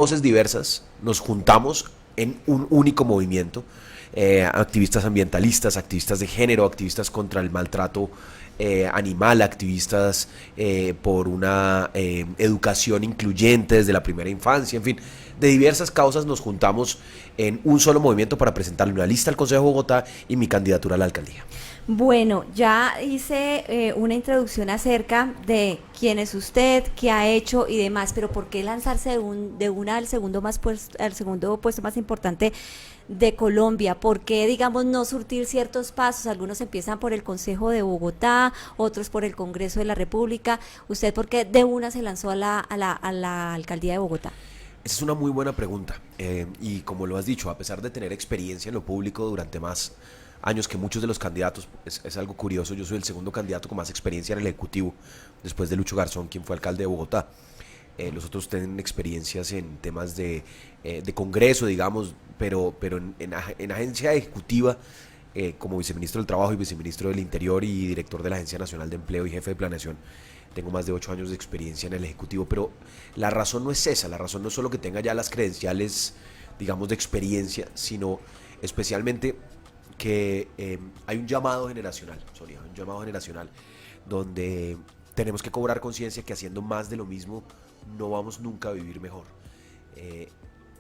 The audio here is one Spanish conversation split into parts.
voces diversas nos juntamos en un único movimiento, activistas ambientalistas, activistas de género, activistas contra el maltrato animal, activistas por una educación incluyente desde la primera infancia, en fin, de diversas causas nos juntamos en un solo movimiento para presentarle una lista al Consejo de Bogotá y mi candidatura a la alcaldía. Bueno, ya hice una introducción acerca de quién es usted, qué ha hecho y demás, pero ¿por qué lanzarse de una al segundo al segundo puesto más importante de Colombia? ¿Por qué, digamos, no surtir ciertos pasos? Algunos empiezan por el Consejo de Bogotá, otros por el Congreso de la República. ¿Usted por qué de una se lanzó a la alcaldía de Bogotá? Esa es una muy buena pregunta y como lo has dicho, a pesar de tener experiencia en lo público durante más años que muchos de los candidatos, es algo curioso, yo soy el segundo candidato con más experiencia en el Ejecutivo, después de Lucho Garzón, quien fue alcalde de Bogotá. Los otros tienen experiencias en temas de Congreso, digamos, pero en agencia ejecutiva, como viceministro del Trabajo y viceministro del Interior y director de la Agencia Nacional de Empleo y jefe de planeación, tengo más de 8 años de experiencia en el Ejecutivo, pero la razón no es esa, la razón no es solo que tenga ya las credenciales, digamos, de experiencia, sino especialmente que hay un llamado generacional, Sonia, un llamado generacional donde tenemos que cobrar conciencia que haciendo más de lo mismo no vamos nunca a vivir mejor. Eh,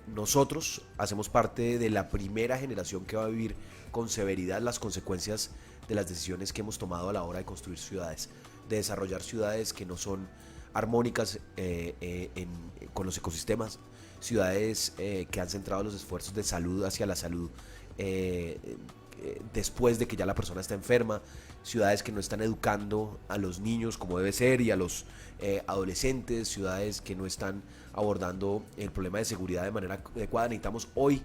Nosotros hacemos parte de la primera generación que va a vivir con severidad las consecuencias de las decisiones que hemos tomado a la hora de construir ciudades, de desarrollar ciudades que no son armónicas con los ecosistemas, ciudades que han centrado los esfuerzos de salud hacia la salud eh, después de que ya la persona está enferma, ciudades que no están educando a los niños como debe ser y a los adolescentes, ciudades que no están abordando el problema de seguridad de manera adecuada. Necesitamos hoy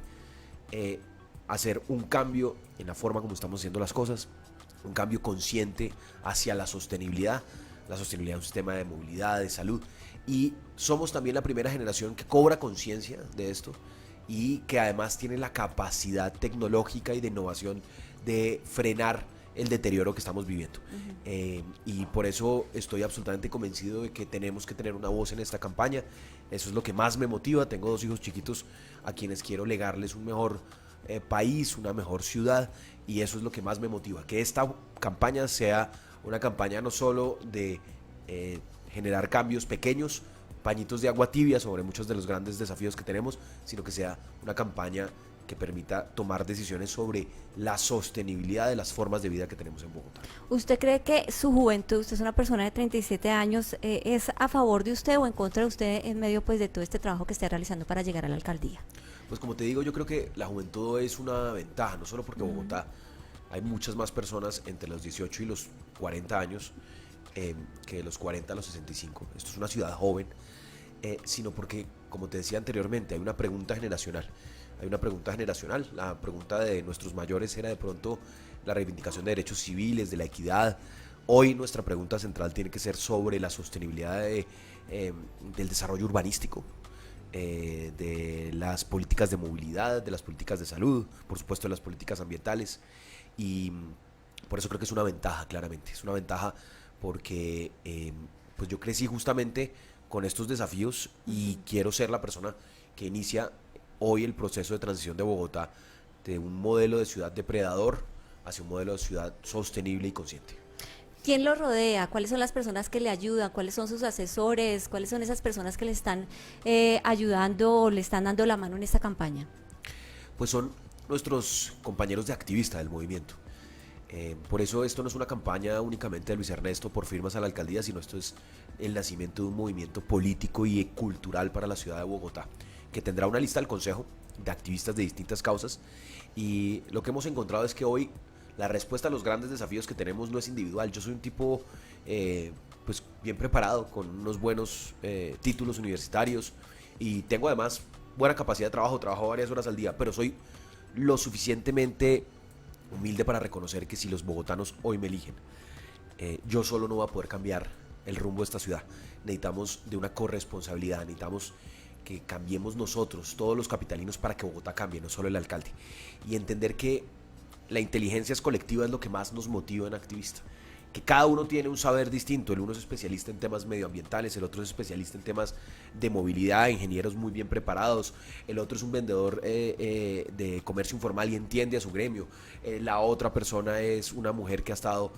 eh, hacer un cambio en la forma como estamos haciendo las cosas, un cambio consciente hacia la sostenibilidad de un sistema de movilidad, de salud. Y somos también la primera generación que cobra conciencia de esto y que además tiene la capacidad tecnológica y de innovación de frenar el deterioro que estamos viviendo. Y por eso estoy absolutamente convencido de que tenemos que tener una voz en esta campaña. Eso es lo que más me motiva. Tengo dos hijos chiquitos a quienes quiero legarles un mejor país, una mejor ciudad, y eso es lo que más me motiva. Que esta campaña sea una campaña no solo de generar cambios pequeños, pañitos de agua tibia sobre muchos de los grandes desafíos que tenemos, sino que sea una campaña que permita tomar decisiones sobre la sostenibilidad de las formas de vida que tenemos en Bogotá. ¿Usted cree que su juventud, usted es una persona de 37 años, es a favor de usted o en contra de usted en medio pues de todo este trabajo que está realizando para llegar a la alcaldía? Pues como te digo, yo creo que la juventud es una ventaja, no solo porque Bogotá hay muchas más personas entre los 18 y los 40 años que de los 40 a los 65. Esto es una ciudad joven, sino porque, como te decía anteriormente, hay una pregunta generacional. Hay una pregunta generacional. La pregunta de nuestros mayores era de pronto la reivindicación de derechos civiles, de la equidad. Hoy nuestra pregunta central tiene que ser sobre la sostenibilidad del desarrollo urbanístico, de las políticas de movilidad, de las políticas de salud, por supuesto de las políticas ambientales. Y por eso creo que es una ventaja, claramente. Es una ventaja porque pues yo crecí justamente con estos desafíos y quiero ser la persona que inicia hoy el proceso de transición de Bogotá de un modelo de ciudad depredador hacia un modelo de ciudad sostenible y consciente. ¿Quién lo rodea? ¿Cuáles son las personas que le ayudan? ¿Cuáles son sus asesores? ¿Cuáles son esas personas que le están ayudando o le están dando la mano en esta campaña? Pues son nuestros compañeros de activista del movimiento. Por eso esto no es una campaña únicamente de Luis Ernesto por firmas a la alcaldía, sino esto es el nacimiento de un movimiento político y cultural para la ciudad de Bogotá, que tendrá una lista del consejo de activistas de distintas causas. Y lo que hemos encontrado es que hoy la respuesta a los grandes desafíos que tenemos no es individual. Yo soy un tipo pues bien preparado, con unos buenos títulos universitarios y tengo además buena capacidad de trabajo, trabajo varias horas al día, pero soy lo suficientemente humilde para reconocer que si los bogotanos hoy me eligen, yo solo no voy a poder cambiar el rumbo de esta ciudad. Necesitamos de una corresponsabilidad, necesitamos que cambiemos nosotros, todos los capitalinos, para que Bogotá cambie, no solo el alcalde. Y entender que la inteligencia es colectiva es lo que más nos motiva en activista. que cada uno tiene un saber distinto. El uno es especialista en temas medioambientales, el otro es especialista en temas de movilidad, ingenieros muy bien preparados, el otro es un vendedor de comercio informal y entiende a su gremio, la otra persona es una mujer que ha estado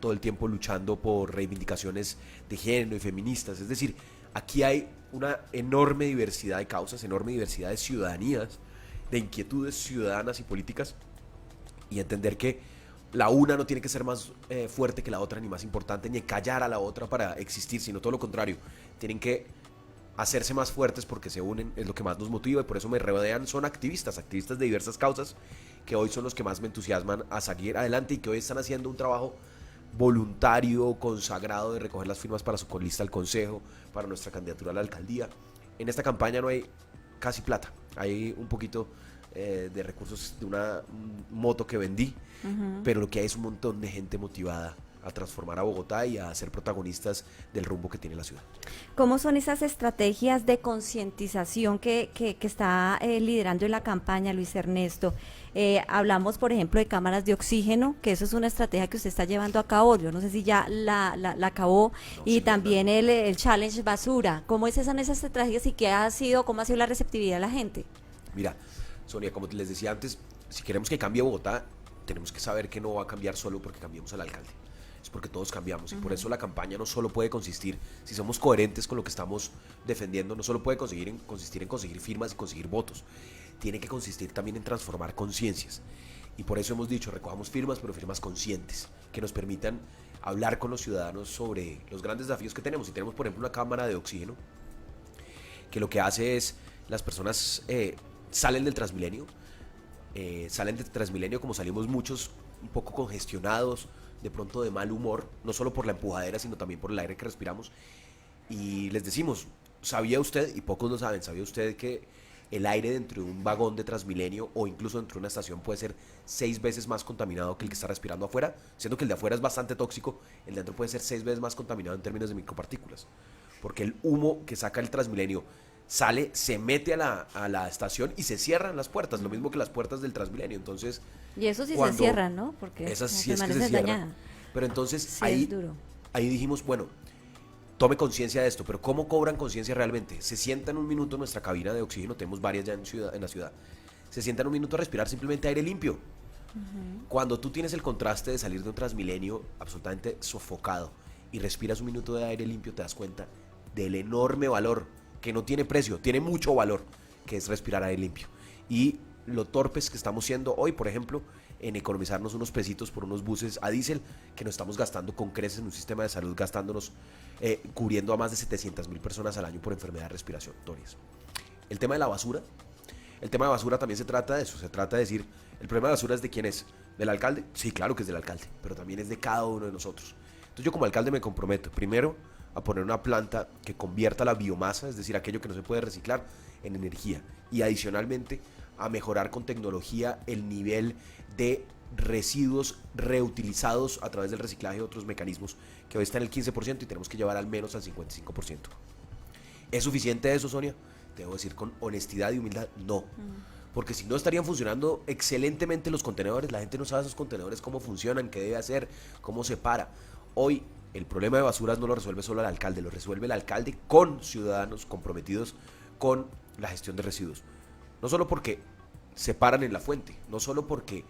todo el tiempo luchando por reivindicaciones de género y feministas. Es decir, aquí hay una enorme diversidad de causas, enorme diversidad de ciudadanías, de inquietudes ciudadanas y políticas, y entender que la una no tiene que ser más fuerte que la otra, ni más importante, ni callar a la otra para existir, sino todo lo contrario. Tienen que hacerse más fuertes porque se unen, es lo que más nos motiva, y por eso me rodean, son activistas de diversas causas, que hoy son los que más me entusiasman a seguir adelante y que hoy están haciendo un trabajo voluntario, consagrado, de recoger las firmas para su lista al consejo, para nuestra candidatura a la alcaldía. En esta campaña no hay casi plata, hay un poquito de recursos de una moto que vendí, pero lo que hay es un montón de gente motivada a transformar a Bogotá y a ser protagonistas del rumbo que tiene la ciudad. ¿Cómo son esas estrategias de concientización que está liderando en la campaña, Luis Ernesto? Hablamos, por ejemplo, de cámaras de oxígeno, que eso es una estrategia que usted está llevando a cabo. Yo no sé si ya la acabó. No, y sí, también el challenge basura. ¿Cómo son esas estrategias y cómo ha sido la receptividad de la gente? Mira, Sonia, como les decía antes, si queremos que cambie Bogotá, tenemos que saber que no va a cambiar solo porque cambiemos al alcalde. Es porque todos cambiamos, y por eso la campaña no solo puede consistir, si somos coherentes con lo que estamos defendiendo, no solo puede consistir en conseguir firmas y conseguir votos, tiene que consistir también en transformar conciencias. Y por eso hemos dicho, recojamos firmas, pero firmas conscientes, que nos permitan hablar con los ciudadanos sobre los grandes desafíos que tenemos. Y tenemos, por ejemplo, una cámara de oxígeno, que lo que hace es, las personas salen del Transmilenio como salimos muchos, un poco congestionados, de pronto de mal humor, no solo por la empujadera, sino también por el aire que respiramos, y les decimos, ¿sabía usted? Y pocos lo saben, ¿sabía usted que el aire dentro de un vagón de Transmilenio o incluso dentro de una estación puede ser 6 veces más contaminado que el que está respirando afuera? Siendo que el de afuera es bastante tóxico, el de dentro puede ser 6 veces más contaminado en términos de micropartículas, porque el humo que saca el Transmilenio sale, se mete a la estación y se cierran las puertas, lo mismo que las puertas del Transmilenio. Entonces, y eso sí se cierran, ¿no? Porque esas sí es que se cierran. Pero entonces sí, ahí dijimos, bueno, tome conciencia de esto, pero ¿cómo cobran conciencia realmente? Se sientan un minuto en nuestra cabina de oxígeno, tenemos varias ya en la ciudad, se sientan un minuto a respirar simplemente aire limpio. Cuando tú tienes el contraste de salir de un Transmilenio absolutamente sofocado y respiras un minuto de aire limpio, te das cuenta del enorme valor, que no tiene precio, tiene mucho valor, que es respirar aire limpio. Y lo torpes que estamos siendo hoy, por ejemplo, en economizarnos unos pesitos por unos buses a diésel, que nos estamos gastando con creces en un sistema de salud, cubriendo a más de 700,000 personas al año por enfermedades respiratorias. El tema de la basura, también se trata de eso, se trata de decir, ¿el problema de la basura es de quién es? ¿Del alcalde? Sí, claro que es del alcalde, pero también es de cada uno de nosotros. Entonces yo como alcalde me comprometo, primero, a poner una planta que convierta la biomasa, es decir, aquello que no se puede reciclar, en energía, y adicionalmente a mejorar con tecnología el nivel de residuos reutilizados a través del reciclaje y otros mecanismos, que hoy está en el 15% y tenemos que llevar al menos al 55%. ¿Es suficiente eso, Sonia? Te debo decir con honestidad y humildad, no. Porque si no estarían funcionando excelentemente los contenedores, la gente no sabe esos contenedores cómo funcionan, qué debe hacer, cómo se para. Hoy el problema de basuras no lo resuelve solo el alcalde, lo resuelve el alcalde con ciudadanos comprometidos con la gestión de residuos. No solo porque se paran en la fuente, no solo porque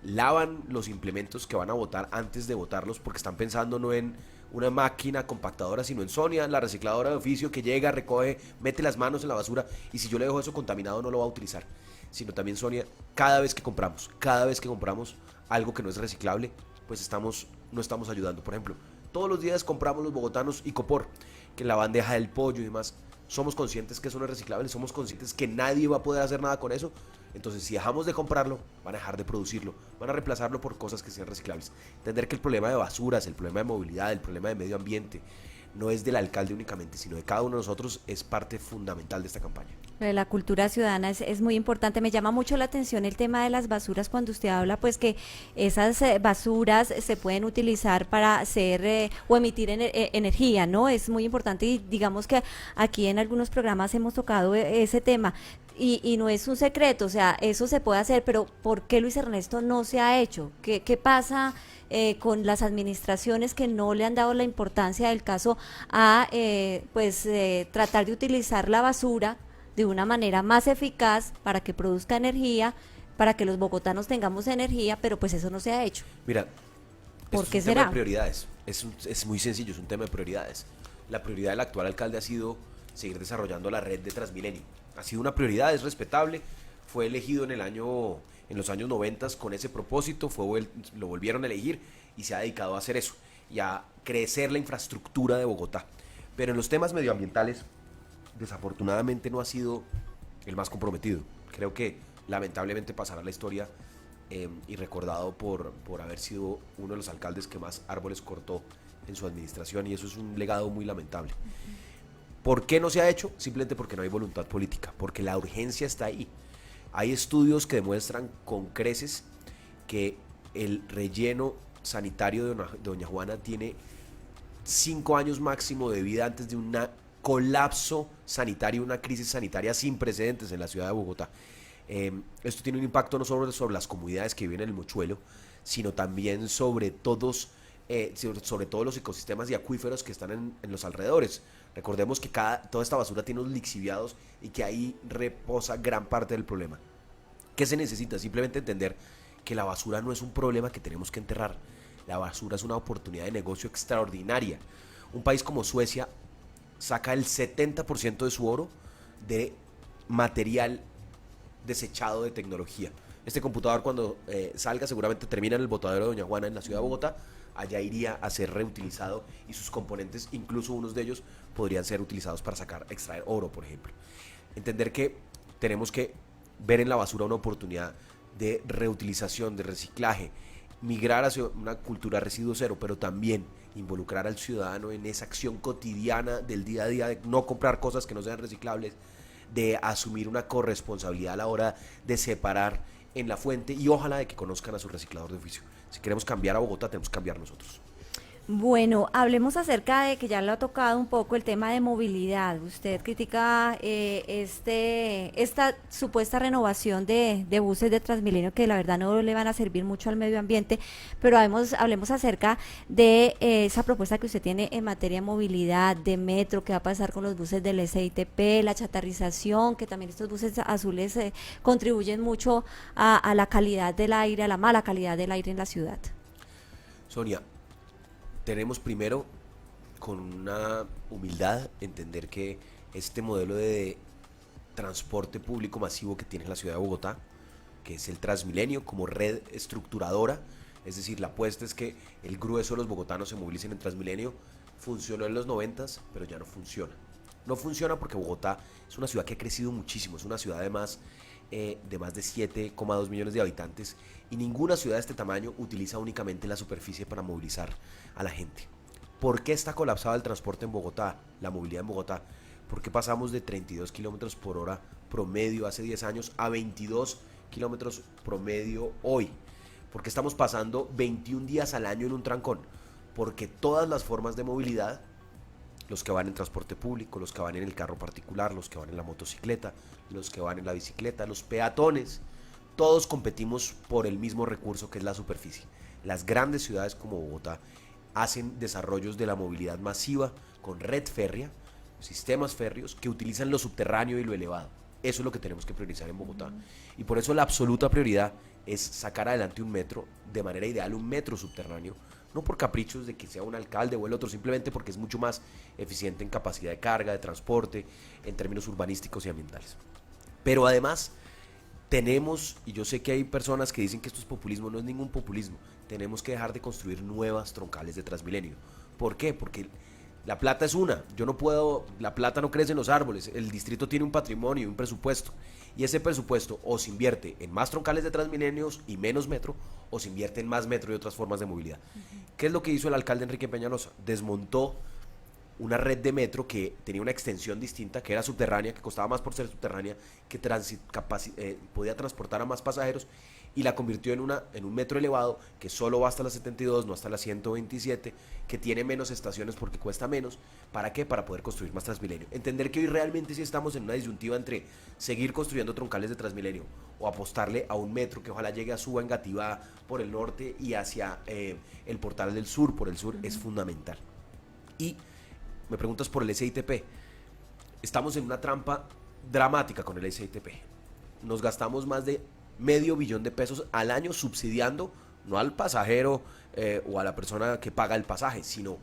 lavan los implementos que van a botar antes de botarlos, porque están pensando no en una máquina compactadora, sino en Sonia, la recicladora de oficio que llega, recoge, mete las manos en la basura, y si yo le dejo eso contaminado no lo va a utilizar. Sino también, Sonia, cada vez que compramos algo que no es reciclable, pues no estamos ayudando. Por ejemplo, todos los días compramos los bogotanos icopor, que la bandeja del pollo y demás, somos conscientes que eso no es reciclable, somos conscientes que nadie va a poder hacer nada con eso. Entonces, si dejamos de comprarlo, van a dejar de producirlo, van a reemplazarlo por cosas que sean reciclables. Entender que el problema de basuras, el problema de movilidad, el problema de medio ambiente, no es del alcalde únicamente, sino de cada uno de nosotros, es parte fundamental de esta campaña. La cultura ciudadana es muy importante. Me llama mucho la atención el tema de las basuras cuando usted habla, pues que esas basuras se pueden utilizar para hacer o emitir energía, ¿no? Es muy importante y digamos que aquí en algunos programas hemos tocado ese tema. Y no es un secreto, o sea, eso se puede hacer, pero ¿por qué, Luis Ernesto, no se ha hecho? ¿Qué pasa con las administraciones que no le han dado la importancia del caso a tratar de utilizar la basura de una manera más eficaz para que produzca energía, para que los bogotanos tengamos energía, pero pues eso no se ha hecho? Mira, ¿Por esto qué es un tema será? de prioridades. Es muy sencillo, es un tema de prioridades. La prioridad del actual alcalde ha sido seguir desarrollando la red de Transmilenio. Ha sido una prioridad, es respetable. Fue elegido en los años 90 con ese propósito, lo volvieron a elegir y se ha dedicado a hacer eso y a crecer la infraestructura de Bogotá. Pero en los temas medioambientales, desafortunadamente no ha sido el más comprometido. Creo que lamentablemente pasará la historia y recordado por haber sido uno de los alcaldes que más árboles cortó en su administración, y eso es un legado muy lamentable. ¿Por qué no se ha hecho? Simplemente porque no hay voluntad política, porque la urgencia está ahí. Hay estudios que demuestran con creces que el relleno sanitario de Doña Juana tiene 5 años máximo de vida antes de un colapso sanitario, una crisis sanitaria sin precedentes en la ciudad de Bogotá. Esto tiene un impacto no solo sobre las comunidades que viven en el Mochuelo, sino también sobre todos los ecosistemas y acuíferos que están en los alrededores. Recordemos que toda esta basura tiene unos lixiviados y que ahí reposa gran parte del problema. ¿Qué se necesita? Simplemente entender que la basura no es un problema que tenemos que enterrar. La basura es una oportunidad de negocio extraordinaria. Un país como Suecia saca el 70% de su oro de material desechado de tecnología. Este computador, cuando salga, seguramente termina en el botadero de Doña Juana en la ciudad de Bogotá. Allá iría a ser reutilizado y sus componentes, incluso unos de ellos, podrían ser utilizados para extraer oro, por ejemplo. Entender que tenemos que ver en la basura una oportunidad de reutilización, de reciclaje, migrar hacia una cultura residuo cero, pero también involucrar al ciudadano en esa acción cotidiana del día a día de no comprar cosas que no sean reciclables, de asumir una corresponsabilidad a la hora de separar en la fuente y ojalá de que conozcan a su reciclador de oficio. Si queremos cambiar a Bogotá, tenemos que cambiar nosotros. Bueno, hablemos acerca de que ya lo ha tocado un poco el tema de movilidad. Usted critica esta supuesta renovación de buses de Transmilenio que la verdad no le van a servir mucho al medio ambiente, pero hablemos acerca de esa propuesta que usted tiene en materia de movilidad, de metro, qué va a pasar con los buses del SITP, la chatarrización, que también estos buses azules contribuyen mucho a la calidad del aire, a la mala calidad del aire en la ciudad. Sonia, tenemos primero, con una humildad, entender que este modelo de transporte público masivo que tiene la ciudad de Bogotá, que es el Transmilenio como red estructuradora, es decir, la apuesta es que el grueso de los bogotanos se movilicen en Transmilenio, funcionó en los 90, pero ya no funciona. No funciona porque Bogotá es una ciudad que ha crecido muchísimo, es una ciudad de más de 7,2 millones de habitantes, y ninguna ciudad de este tamaño utiliza únicamente la superficie para movilizar a la gente. ¿Por qué está colapsado el transporte en Bogotá, la movilidad en Bogotá? Porque pasamos de 32 kilómetros por hora promedio hace 10 años a 22 kilómetros promedio hoy. Porque estamos pasando 21 días al año en un trancón. Porque todas las formas de movilidad, los que van en transporte público, los que van en el carro particular, los que van en la motocicleta, los que van en la bicicleta, los peatones, todos competimos por el mismo recurso que es la superficie. Las grandes ciudades como Bogotá hacen desarrollos de la movilidad masiva con red férrea, sistemas férreos que utilizan lo subterráneo y lo elevado. Eso es lo que tenemos que priorizar en Bogotá. Y por eso la absoluta prioridad es sacar adelante un metro, de manera ideal un metro subterráneo, no por caprichos de que sea un alcalde o el otro, simplemente porque es mucho más eficiente en capacidad de carga, de transporte, en términos urbanísticos y ambientales. Pero además tenemos, y yo sé que hay personas que dicen que esto es populismo, no es ningún populismo, tenemos que dejar de construir nuevas troncales de Transmilenio. ¿Por qué? Porque la plata es una, la plata no crece en los árboles, el distrito tiene un patrimonio y un presupuesto, y ese presupuesto o se invierte en más troncales de Transmilenio y menos metro, o se invierte en más metro y otras formas de movilidad. ¿Qué es lo que hizo el alcalde Enrique Peñalosa? Desmontó una red de metro que tenía una extensión distinta, que era subterránea, que costaba más por ser subterránea, que podía transportar a más pasajeros, y la convirtió en un metro elevado que solo va hasta la 72, no hasta la 127, que tiene menos estaciones porque cuesta menos. ¿Para qué? Para poder construir más Transmilenio. Entender que hoy realmente sí estamos en una disyuntiva entre seguir construyendo troncales de Transmilenio o apostarle a un metro que ojalá llegue a Suba, Engativá por el norte y hacia el Portal del Sur por el sur, es fundamental. Y me preguntas por el SITP. Estamos en una trampa dramática con el SITP. Nos gastamos más de $500 millones al año subsidiando no al pasajero o a la persona que paga el pasaje, sino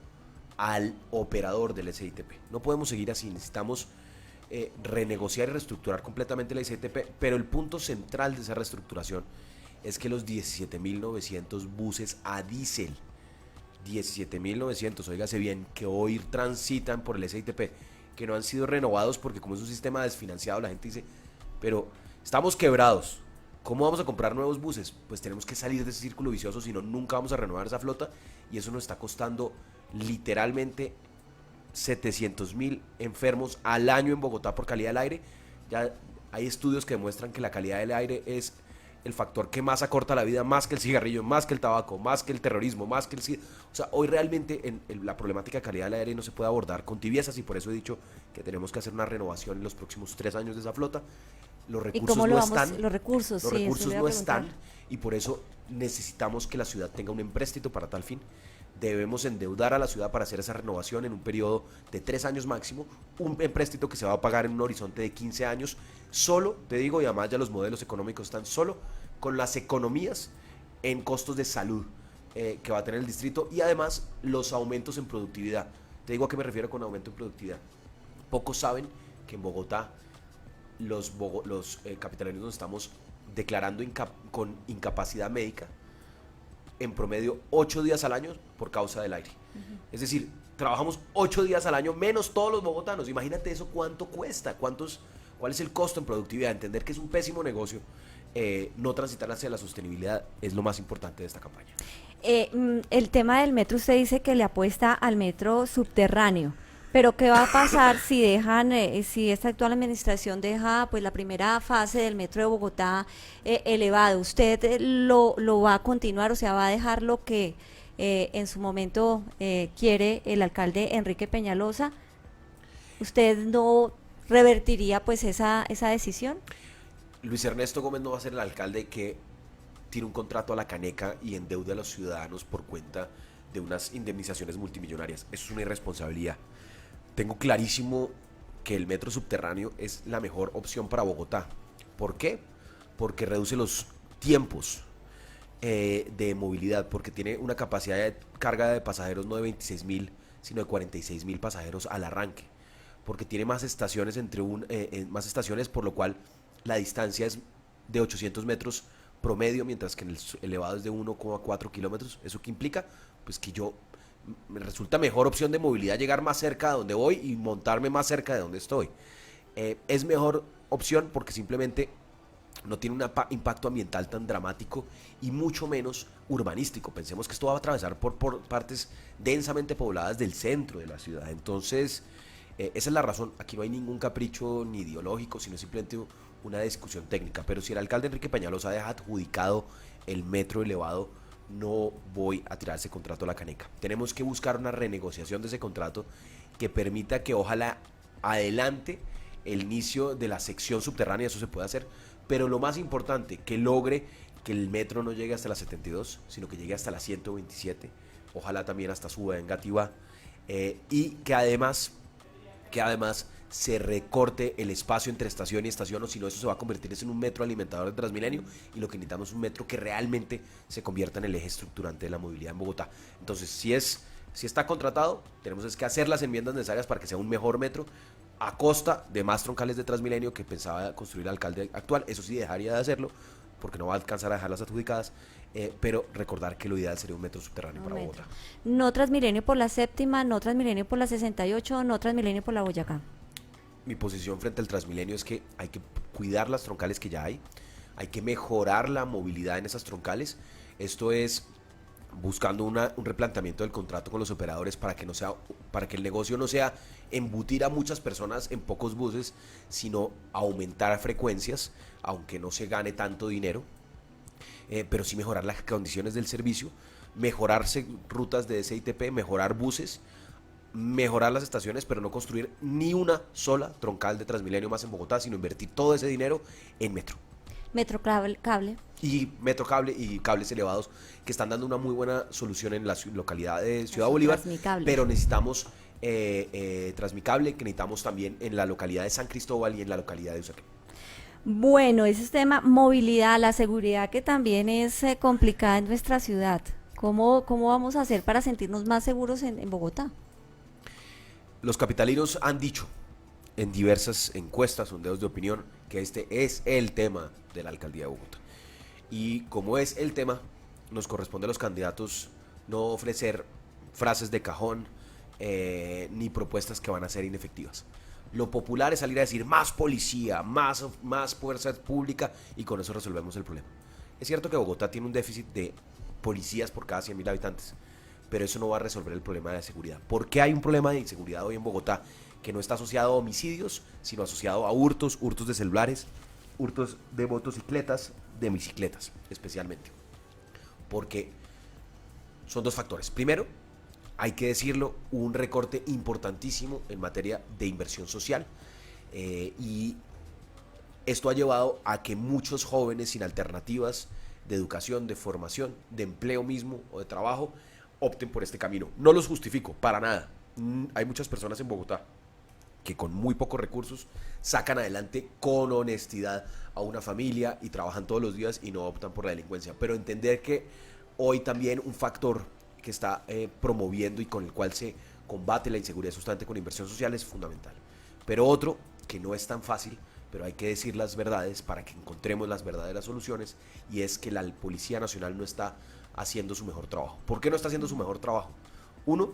al operador del SITP. No podemos seguir así, necesitamos renegociar y reestructurar completamente el SITP, pero el punto central de esa reestructuración es que los 17.900 buses a diésel, 17.900, óigase bien, que hoy transitan por el SITP, que no han sido renovados porque como es un sistema desfinanciado, la gente dice, pero estamos quebrados, ¿cómo vamos a comprar nuevos buses? Pues tenemos que salir de ese círculo vicioso, si no nunca vamos a renovar esa flota, y eso nos está costando literalmente 700.000 enfermos al año en Bogotá por calidad del aire. Ya hay estudios que demuestran que la calidad del aire es el factor que más acorta la vida, más que el cigarrillo, más que el tabaco, más que el terrorismo, más que el SIDA. O sea, hoy realmente la problemática de calidad del aire no se puede abordar con tibiezas, y por eso he dicho que tenemos que hacer una renovación en los próximos 3 años de esa flota. Los recursos no están. Los recursos, los sí, recursos no están, y por eso necesitamos que la ciudad tenga un empréstito para tal fin. Debemos endeudar a la ciudad para hacer esa renovación en un periodo de 3 años máximo, un empréstito que se va a pagar en un horizonte de 15 años, solo, te digo, y además ya los modelos económicos están solo con las economías en costos de salud que va a tener el distrito, y además los aumentos en productividad. Te digo a qué me refiero con aumento en productividad. Pocos saben que en Bogotá los capitalinos nos estamos declarando con incapacidad médica en promedio 8 días al año por causa del aire. Es decir, trabajamos 8 días al año menos todos los bogotanos. Imagínate eso, cuánto cuesta, cuál es el costo en productividad. Entender que es un pésimo negocio. No transitar hacia la sostenibilidad es lo más importante de esta campaña. El tema del metro, usted dice que le apuesta al metro subterráneo. Pero ¿qué va a pasar si si esta actual administración deja pues la primera fase del metro de Bogotá elevado? ¿Usted lo va a continuar, o sea, va a dejar lo que en su momento quiere el alcalde Enrique Peñalosa? ¿Usted no revertiría pues esa decisión? Luis Ernesto Gómez no va a ser el alcalde que tire un contrato a la caneca y endeude a los ciudadanos por cuenta de unas indemnizaciones multimillonarias. Eso es una irresponsabilidad. Tengo clarísimo que el metro subterráneo es la mejor opción para Bogotá. ¿Por qué? Porque reduce los tiempos de movilidad, porque tiene una capacidad de carga de pasajeros no de 26.000, sino de 46.000 pasajeros al arranque. Porque tiene más estaciones más estaciones, por lo cual la distancia es de 800 metros promedio, mientras que en el elevado es de 1,4 kilómetros. ¿Eso qué implica? Pues que me resulta mejor opción de movilidad llegar más cerca de donde voy y montarme más cerca de donde estoy. Es mejor opción porque simplemente no tiene un impacto ambiental tan dramático y mucho menos urbanístico. Pensemos que esto va a atravesar por partes densamente pobladas del centro de la ciudad. Entonces, esa es la razón. Aquí no hay ningún capricho ni ideológico, sino simplemente una discusión técnica. Pero si el alcalde Enrique Peñalosa deja adjudicado el metro elevado, no voy a tirar ese contrato a la caneca. Tenemos que buscar una renegociación de ese contrato que permita que ojalá adelante el inicio de la sección subterránea, eso se puede hacer, pero lo más importante, que logre que el metro no llegue hasta la 72, sino que llegue hasta la 127, ojalá también hasta Suba, Engativá, y que además se recorte el espacio entre estación y estación, o si no eso se va a convertir en un metro alimentador de Transmilenio, y lo que necesitamos es un metro que realmente se convierta en el eje estructurante de la movilidad en Bogotá. Entonces, si está contratado, tenemos que hacer las enmiendas necesarias para que sea un mejor metro, a costa de más troncales de Transmilenio que pensaba construir el alcalde actual. Eso sí, dejaría de hacerlo, porque no va a alcanzar a dejarlas adjudicadas, pero recordar que lo ideal sería un metro subterráneo para Bogotá. No Transmilenio por la séptima, no Transmilenio por la 68, no Transmilenio por la Boyacá. Mi posición frente al Transmilenio es que hay que cuidar las troncales que ya hay que mejorar la movilidad en esas troncales. Esto es buscando un replanteamiento del contrato con los operadores para que el negocio no sea embutir a muchas personas en pocos buses, sino aumentar frecuencias, aunque no se gane tanto dinero, pero sí mejorar las condiciones del servicio, mejorarse rutas de SITP, mejorar buses, mejorar las estaciones, pero no construir ni una sola troncal de Transmilenio más en Bogotá, sino invertir todo ese dinero en metro. Cable. Y metro cable y cables elevados que están dando una muy buena solución en la localidad de Ciudad Bolívar, pero necesitamos Transmicable, que necesitamos también en la localidad de San Cristóbal y en la localidad de Usaquén. Bueno, ese es tema movilidad, la seguridad que también es complicada en nuestra ciudad. ¿Cómo vamos a hacer para sentirnos más seguros en Bogotá? Los capitalinos han dicho en diversas encuestas, sondeos de opinión, que este es el tema de la alcaldía de Bogotá. Y como es el tema, nos corresponde a los candidatos no ofrecer frases de cajón ni propuestas que van a ser inefectivas. Lo popular es salir a decir más policía, más fuerza pública, y con eso resolvemos el problema. Es cierto que Bogotá tiene un déficit de policías por cada 100.000 habitantes, pero eso no va a resolver el problema de la seguridad. ¿Por qué hay un problema de inseguridad hoy en Bogotá que no está asociado a homicidios, sino asociado a hurtos de celulares, hurtos de motocicletas, de bicicletas especialmente? Porque son dos factores. Primero, hay que decirlo, un recorte importantísimo en materia de inversión social, y esto ha llevado a que muchos jóvenes sin alternativas de educación, de formación, de empleo mismo o de trabajo opten por este camino. No los justifico, para nada. Hay muchas personas en Bogotá que con muy pocos recursos sacan adelante con honestidad a una familia y trabajan todos los días y no optan por la delincuencia. Pero entender que hoy también un factor que está promoviendo y con el cual se combate la inseguridad sustante con inversión social es fundamental. Pero otro, que no es tan fácil, pero hay que decir las verdades para que encontremos las verdaderas soluciones, y es que la Policía Nacional no está haciendo su mejor trabajo. ¿Por qué no está haciendo su mejor trabajo? Uno,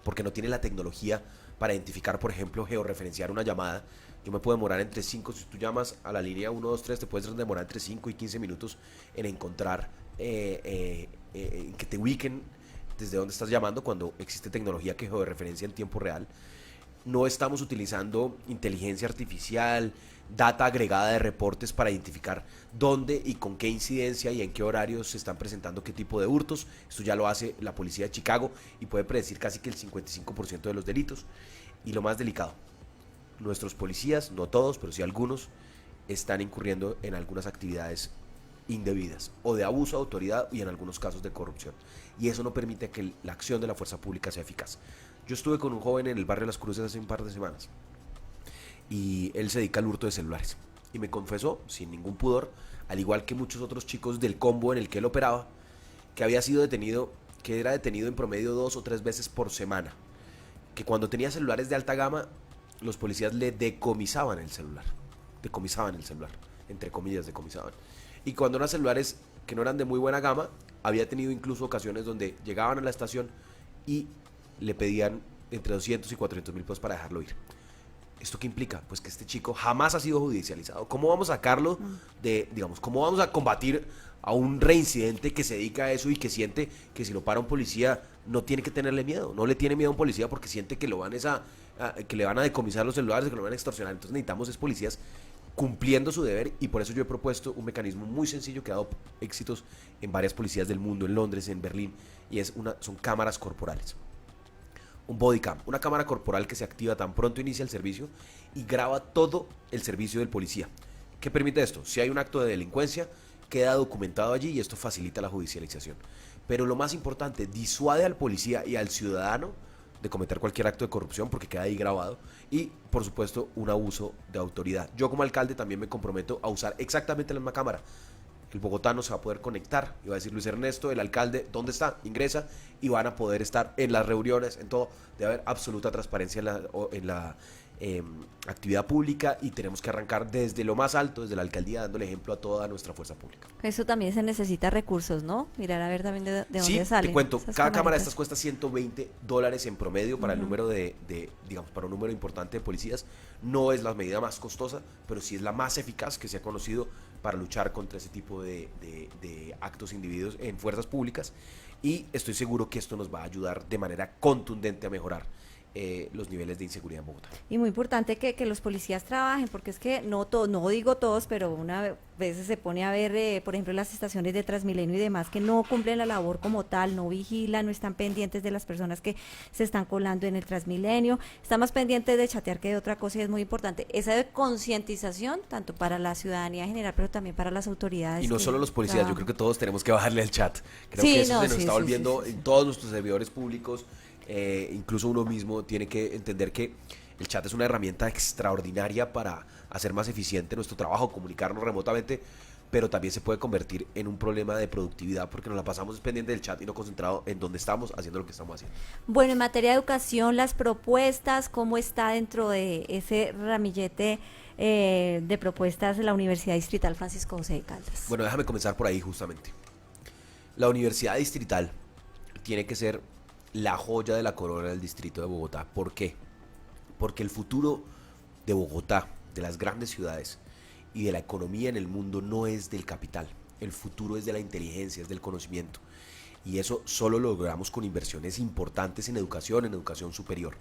porque no tiene la tecnología para identificar, por ejemplo, georreferenciar una llamada. Yo me puedo demorar entre 5, si tú llamas a la línea 123, te puedes demorar entre 5 y 15 minutos en encontrar, en que te ubiquen desde dónde estás llamando, cuando existe tecnología que georreferencia en tiempo real. No estamos utilizando inteligencia artificial, data agregada de reportes para identificar dónde y con qué incidencia y en qué horarios se están presentando qué tipo de hurtos. Esto ya lo hace la policía de Chicago y puede predecir casi que el 55% de los delitos. Y lo más delicado, nuestros policías, no todos, pero sí algunos, están incurriendo en algunas actividades indebidas o de abuso de autoridad y en algunos casos de corrupción. Y eso no permite que la acción de la fuerza pública sea eficaz. Yo estuve con un joven en el barrio Las Cruces hace un par de semanas y él se dedica al hurto de celulares. Y me confesó, sin ningún pudor, al igual que muchos otros chicos del combo en el que él operaba, que había sido detenido, que era detenido en promedio 2 o 3 veces por semana. Que cuando tenía celulares de alta gama, los policías le decomisaban el celular. Decomisaban el celular, entre comillas, decomisaban. Y cuando eran celulares que no eran de muy buena gama, había tenido incluso ocasiones donde llegaban a la estación y le pedían entre 200 y 400 mil pesos para dejarlo ir. ¿Esto qué implica? Pues que este chico jamás ha sido judicializado. ¿Cómo vamos a sacarlo de, digamos, cómo vamos a combatir a un reincidente que se dedica a eso y que siente que si lo para un policía no tiene que tenerle miedo? No le tiene miedo a un policía porque siente que que le van a decomisar los celulares, que lo van a extorsionar. Entonces necesitamos policías cumpliendo su deber, y por eso yo he propuesto un mecanismo muy sencillo que ha dado éxitos en varias policías del mundo, en Londres, en Berlín, y son cámaras corporales. Un body cam, una cámara corporal que se activa tan pronto inicia el servicio y graba todo el servicio del policía. ¿Qué permite esto? Si hay un acto de delincuencia, queda documentado allí y esto facilita la judicialización. Pero lo más importante, disuade al policía y al ciudadano de cometer cualquier acto de corrupción porque queda ahí grabado, y por supuesto un abuso de autoridad. Yo como alcalde también me comprometo a usar exactamente la misma cámara. El bogotano se va a poder conectar y va a decir: Luis Ernesto, el alcalde, ¿dónde está? Ingresa, y van a poder estar en las reuniones, en todo. Debe haber absoluta transparencia eh, actividad pública, y tenemos que arrancar desde lo más alto, desde la alcaldía, dándole ejemplo a toda nuestra fuerza pública. Eso también se necesita recursos, ¿no? Mirar a ver también de Sí, dónde salen te cuento, esas cada cámara de camaritas. estas cuesta $120 en promedio para el número digamos, para un número importante de policías. No es la medida más costosa, pero sí es la más eficaz que se ha conocido para luchar contra ese tipo de actos individuos en fuerzas públicas, y estoy seguro que esto nos va a ayudar de manera contundente a mejorar los niveles de inseguridad en Bogotá. Y muy importante que los policías trabajen, porque es que no todos, no digo todos, pero una veces se pone a ver, por ejemplo, las estaciones de Transmilenio y demás, que no cumplen la labor como tal, no vigilan, no están pendientes de las personas que se están colando en el Transmilenio, están más pendientes de chatear que de otra cosa, y es muy importante esa de concientización, tanto para la ciudadanía en general, pero también para las autoridades. Y no que solo los policías, yo trabajan. creo que todos tenemos que bajarle al chat. Creo Sí, que eso no, se nos sí, está sí, volviendo sí. en todos nuestros servidores públicos. Incluso uno mismo tiene que entender que el chat es una herramienta extraordinaria para hacer más eficiente nuestro trabajo, comunicarnos remotamente, pero también se puede convertir en un problema de productividad porque nos la pasamos pendiente del chat y no concentrado en dónde estamos haciendo lo que estamos haciendo. Bueno, en materia de educación, las propuestas, ¿cómo está dentro de ese ramillete de propuestas de la Universidad Distrital Francisco José de Caldas? Bueno, déjame comenzar por ahí justamente. La Universidad Distrital tiene que ser la joya de la corona del distrito de Bogotá. ¿Por qué? Porque el futuro de Bogotá, de las grandes ciudades y de la economía en el mundo no es del capital. El futuro es de la inteligencia, es del conocimiento. Y eso solo lo logramos con inversiones importantes en educación superior.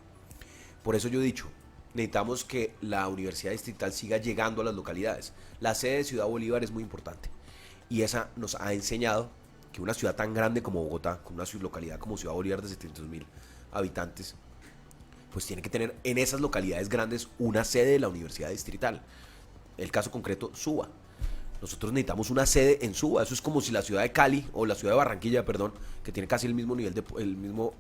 Por eso yo he dicho, necesitamos que la Universidad Distrital siga llegando a las localidades. La sede de Ciudad Bolívar es muy importante, y esa nos ha enseñado que una ciudad tan grande como Bogotá, con una localidad como Ciudad Bolívar de 700.000 habitantes, pues tiene que tener en esas localidades grandes una sede de la Universidad Distrital. El caso concreto, Suba. Nosotros necesitamos una sede en Suba. Eso es como si la ciudad de Cali, o la ciudad de Barranquilla, perdón, que tiene casi el mismo nivel el mismo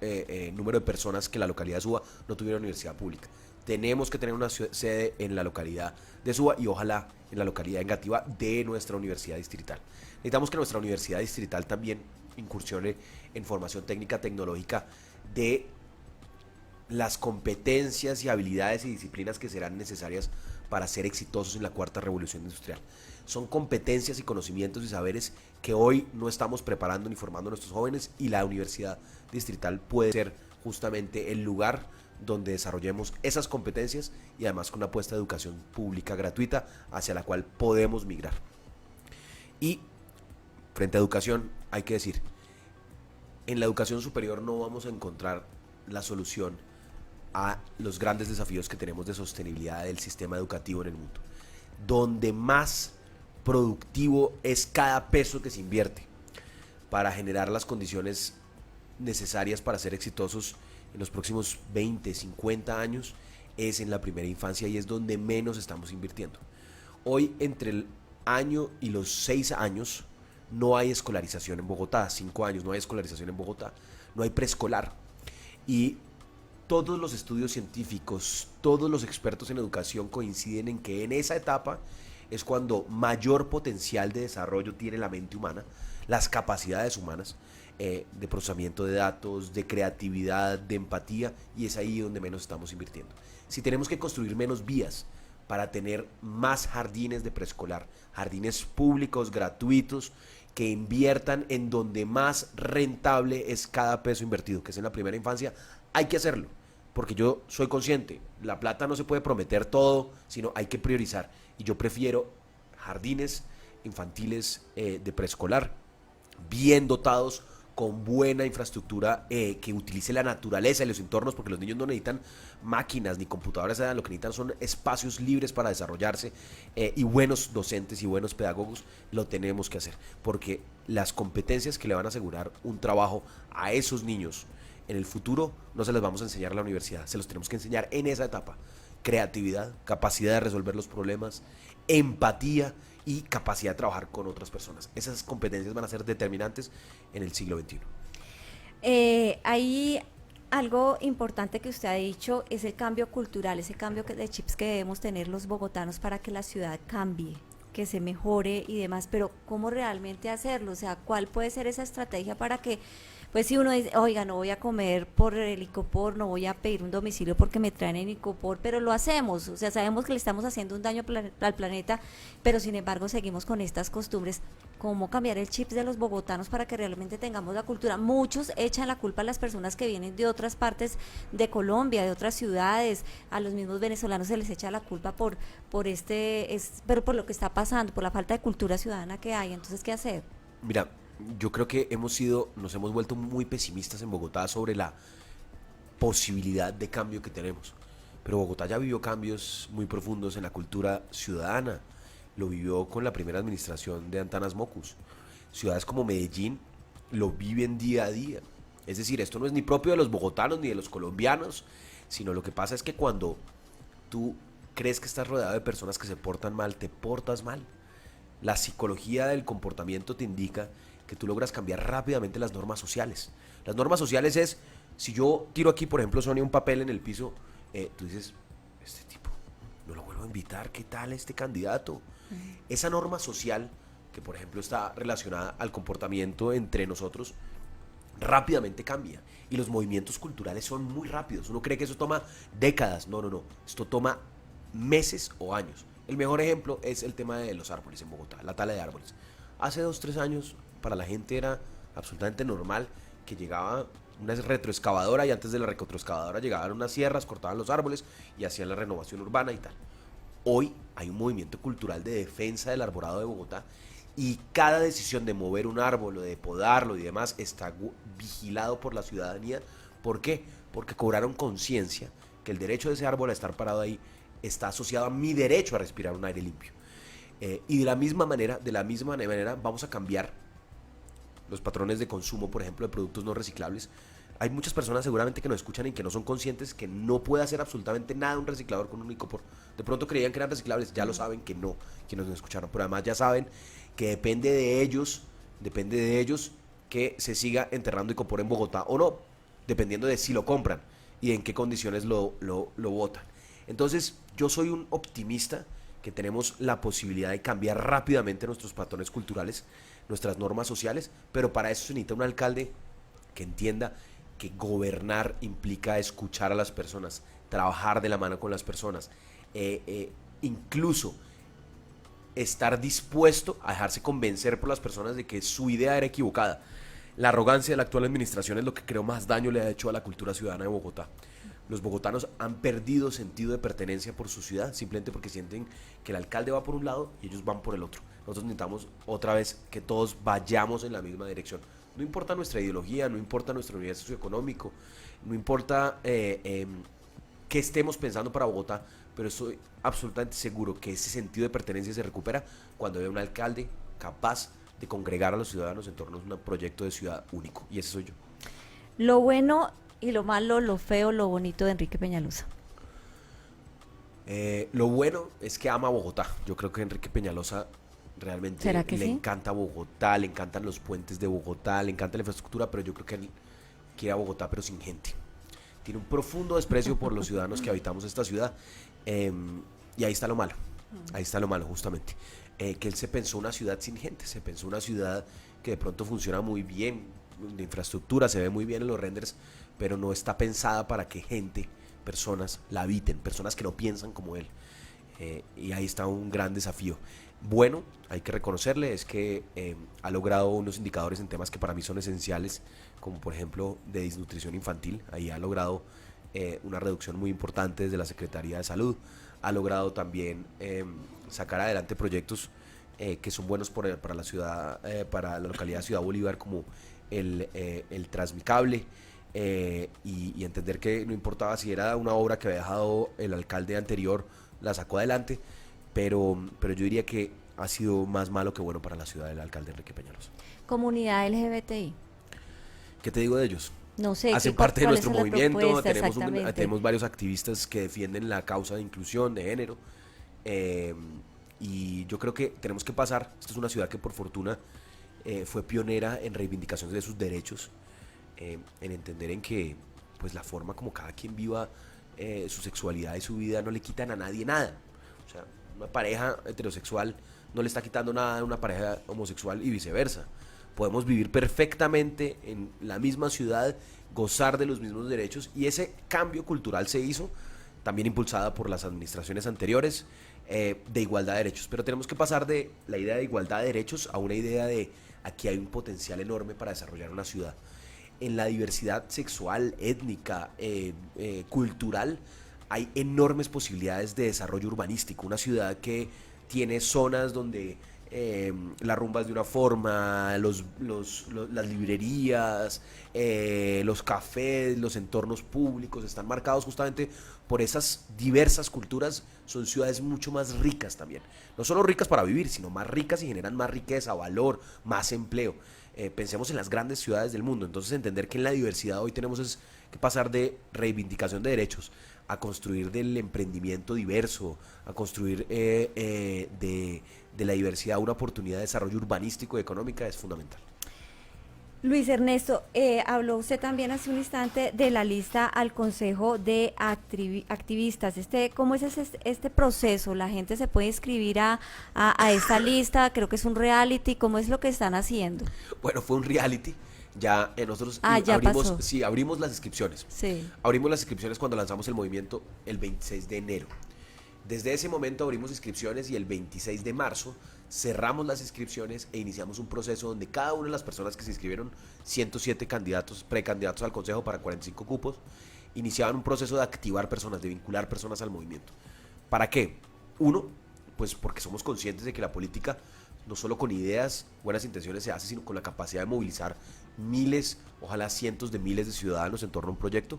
número de personas que la localidad de Suba, no tuviera universidad pública. Tenemos que tener una sede en la localidad de Suba, y ojalá en la localidad Engativá de nuestra universidad distrital. Necesitamos que nuestra universidad distrital también incursione en formación técnica tecnológica de las competencias y habilidades y disciplinas que serán necesarias para ser exitosos en la cuarta revolución industrial. Son competencias y conocimientos y saberes que hoy no estamos preparando ni formando a nuestros jóvenes, y la universidad distrital puede ser justamente el lugar donde desarrollemos esas competencias, y además con una apuesta de educación pública gratuita hacia la cual podemos migrar. Y frente a educación, hay que decir, en la educación superior no vamos a encontrar la solución a los grandes desafíos que tenemos de sostenibilidad del sistema educativo en el mundo. Donde más productivo es cada peso que se invierte para generar las condiciones necesarias para ser exitosos en los próximos 20, 50 años, es en la primera infancia, y es donde menos estamos invirtiendo. Hoy, entre el año y los 6 años, no hay escolarización en Bogotá. 5 años no hay escolarización en Bogotá, no hay preescolar. Y todos los estudios científicos, todos los expertos en educación coinciden en que en esa etapa es cuando mayor potencial de desarrollo tiene la mente humana, las capacidades humanas, de procesamiento de datos, de creatividad, de empatía, y es ahí donde menos estamos invirtiendo. Si tenemos que construir menos vías para tener más jardines de preescolar, jardines públicos, gratuitos, que inviertan en donde más rentable es cada peso invertido, que es en la primera infancia, hay que hacerlo. Porque yo soy consciente, la plata no se puede prometer todo, sino hay que priorizar. Y yo prefiero jardines infantiles de preescolar, bien dotados, con buena infraestructura, que utilice la naturaleza y los entornos, porque los niños no necesitan máquinas ni computadoras, lo que necesitan son espacios libres para desarrollarse, y buenos docentes y buenos pedagogos. Lo tenemos que hacer, porque las competencias que le van a asegurar un trabajo a esos niños en el futuro no se las vamos a enseñar a la universidad, se los tenemos que enseñar en esa etapa. Creatividad, capacidad de resolver los problemas, empatía y capacidad de trabajar con otras personas. Esas competencias van a ser determinantes en el siglo XXI. Hay algo importante que usted ha dicho, es el cambio cultural, ese cambio de chips que debemos tener los bogotanos para que la ciudad cambie, que se mejore y demás, pero ¿cómo realmente hacerlo? O sea, ¿cuál puede ser esa estrategia para que Pues si uno dice, oiga, no voy a comer por el icopor, no voy a pedir un domicilio porque me traen en icopor, pero lo hacemos, o sea, sabemos que le estamos haciendo un daño al planeta, pero sin embargo seguimos con estas costumbres. ¿Cómo cambiar el chip de los bogotanos para que realmente tengamos la cultura? Muchos echan la culpa a las personas que vienen de otras partes de Colombia, de otras ciudades, a los mismos venezolanos se les echa la culpa pero por lo que está pasando, por la falta de cultura ciudadana que hay. Entonces, ¿qué hacer? Mira, yo creo que nos hemos vuelto muy pesimistas en Bogotá sobre la posibilidad de cambio que tenemos. Pero Bogotá ya vivió cambios muy profundos en la cultura ciudadana. Lo vivió con la primera administración de Antanas Mocus. Ciudades como Medellín lo viven día a día. Es decir, esto no es ni propio de los bogotanos ni de los colombianos, sino lo que pasa es que cuando tú crees que estás rodeado de personas que se portan mal, te portas mal. La psicología del comportamiento te indica que tú logras cambiar rápidamente las normas sociales. Las normas sociales es, si yo tiro aquí, por ejemplo, Sonia, un papel en el piso, tú dices, este tipo, no lo vuelvo a invitar, ¿qué tal este candidato? Esa norma social, que por ejemplo está relacionada al comportamiento entre nosotros, rápidamente cambia. Y los movimientos culturales son muy rápidos. Uno cree que eso toma décadas. No, no, no. Esto toma meses o años. El mejor ejemplo es el tema de los árboles en Bogotá, la tala de árboles. Hace 2, 3 años para la gente era absolutamente normal que llegaba una retroexcavadora y antes de la retroexcavadora llegaban unas sierras, cortaban los árboles y hacían la renovación urbana y tal. Hoy hay un movimiento cultural de defensa del arborado de Bogotá y cada decisión de mover un árbol o de podarlo y demás está vigilado por la ciudadanía. ¿Por qué? Porque cobraron conciencia que el derecho de ese árbol a estar parado ahí está asociado a mi derecho a respirar un aire limpio. Y de la misma manera vamos a cambiar los patrones de consumo, por ejemplo, de productos no reciclables. Hay muchas personas seguramente que nos escuchan y que no son conscientes que no puede hacer absolutamente nada un reciclador con un icopor. De pronto creían que eran reciclables, ya lo saben que no, quienes nos escucharon, pero además ya saben que depende de ellos que se siga enterrando icopor en Bogotá o no, dependiendo de si lo compran y en qué condiciones lo botan. Entonces, yo soy un optimista que tenemos la posibilidad de cambiar rápidamente nuestros patrones culturales, nuestras normas sociales, pero para eso se necesita un alcalde que entienda que gobernar implica escuchar a las personas, trabajar de la mano con las personas, incluso estar dispuesto a dejarse convencer por las personas de que su idea era equivocada. La arrogancia de la actual administración es lo que creo más daño le ha hecho a la cultura ciudadana de Bogotá. Los bogotanos han perdido sentido de pertenencia por su ciudad, simplemente porque sienten que el alcalde va por un lado y ellos van por el otro. Nosotros necesitamos otra vez que todos vayamos en la misma dirección. No importa nuestra ideología, no importa nuestro nivel socioeconómico, no importa qué estemos pensando para Bogotá, pero estoy absolutamente seguro que ese sentido de pertenencia se recupera cuando haya un alcalde capaz de congregar a los ciudadanos en torno a un proyecto de ciudad único, y ese soy yo. Lo bueno y lo malo, lo feo, lo bonito de Enrique Peñalosa. Lo bueno es que ama Bogotá. Yo creo que Enrique Peñalosa realmente le encanta Bogotá, le encantan los puentes de Bogotá, le encanta la infraestructura, pero yo creo que él quiere a Bogotá pero sin gente. Tiene un profundo desprecio por los ciudadanos que habitamos esta ciudad, y ahí está lo malo, justamente. Que él se pensó una ciudad sin gente, se pensó una ciudad que de pronto funciona muy bien, de infraestructura, se ve muy bien en los renders, pero no está pensada para que personas la habiten, personas que no piensan como él. Y ahí está un gran desafío. Bueno, hay que reconocerle, es que ha logrado unos indicadores en temas que para mí son esenciales, como por ejemplo de desnutrición infantil. Ahí ha logrado una reducción muy importante desde la Secretaría de Salud. Ha logrado también sacar adelante proyectos que son buenos para la ciudad, para la localidad de Ciudad Bolívar, como el Transmicable, y entender que no importaba si era una obra que había dejado el alcalde anterior, la sacó adelante, pero yo diría que ha sido más malo que bueno para la ciudad del alcalde Enrique Peñalosa. Comunidad LGBTI. ¿Qué te digo de ellos? No sé. Hacen parte de nuestro movimiento, tenemos varios activistas que defienden la causa de inclusión, de género, y yo creo que tenemos que pasar. Esta es una ciudad que por fortuna fue pionera en reivindicaciones de sus derechos, en entender en que pues la forma como cada quien viva su sexualidad y su vida no le quitan a nadie nada. O sea, una pareja heterosexual no le está quitando nada a una pareja homosexual y viceversa. podemos vivir perfectamente en la misma ciudad, gozar de los mismos derechos, y ese cambio cultural se hizo también impulsada por las administraciones anteriores, de igualdad de derechos. Pero tenemos que pasar de la idea de igualdad de derechos a una idea de aquí hay un potencial enorme para desarrollar una ciudad. En la diversidad sexual, étnica, cultural, hay enormes posibilidades de desarrollo urbanístico. Una ciudad que tiene zonas donde la rumba es de una forma, las librerías, los cafés, los entornos públicos están marcados justamente por esas diversas culturas. Son ciudades mucho más ricas también, no solo ricas para vivir, sino más ricas y generan más riqueza, valor, más empleo. Pensemos en las grandes ciudades del mundo. Entonces, entender que en la diversidad hoy tenemos es que pasar de reivindicación de derechos a construir del emprendimiento diverso, a construir de la diversidad una oportunidad de desarrollo urbanístico y económica, es fundamental. Luis Ernesto, habló usted también hace un instante de la lista al Consejo de Activistas. ¿Cómo es este proceso? ¿La gente se puede inscribir a esta lista? Creo que es un reality. ¿Cómo es lo que están haciendo? Bueno, fue un reality. Ya nosotros ya abrimos, pasó. sí, abrimos las inscripciones. Sí. Abrimos las inscripciones cuando lanzamos el movimiento el 26 de enero. Desde ese momento abrimos inscripciones y el 26 de marzo cerramos las inscripciones e iniciamos un proceso donde cada una de las personas que se inscribieron, 107 candidatos, precandidatos al Consejo para 45 cupos, iniciaban un proceso de activar personas, de vincular personas al movimiento. ¿Para qué? Uno, pues porque somos conscientes de que la política no solo con ideas, buenas intenciones se hace, sino con la capacidad de movilizar miles, ojalá cientos de miles de ciudadanos en torno a un proyecto.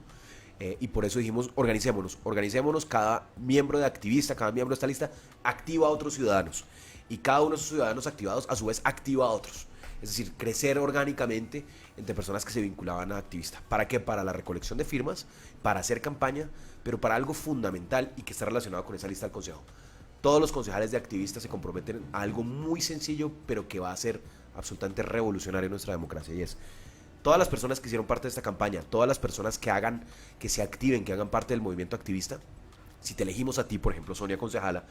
Y por eso dijimos, organicémonos, cada miembro de activista, cada miembro de esta lista activa a otros ciudadanos, y cada uno de esos ciudadanos activados a su vez activa a otros, es decir, crecer orgánicamente entre personas que se vinculaban a activistas. ¿Para qué? Para la recolección de firmas, para hacer campaña, pero para algo fundamental y que está relacionado con esa lista del Consejo. Todos los concejales de activistas se comprometen a algo muy sencillo, pero que va a ser absolutamente revolucionario en nuestra democracia, y es todas las personas que hicieron parte de esta campaña, todas las personas que se activen, que hagan parte del movimiento activista. Si te elegimos a ti, por ejemplo, Sonia concejala,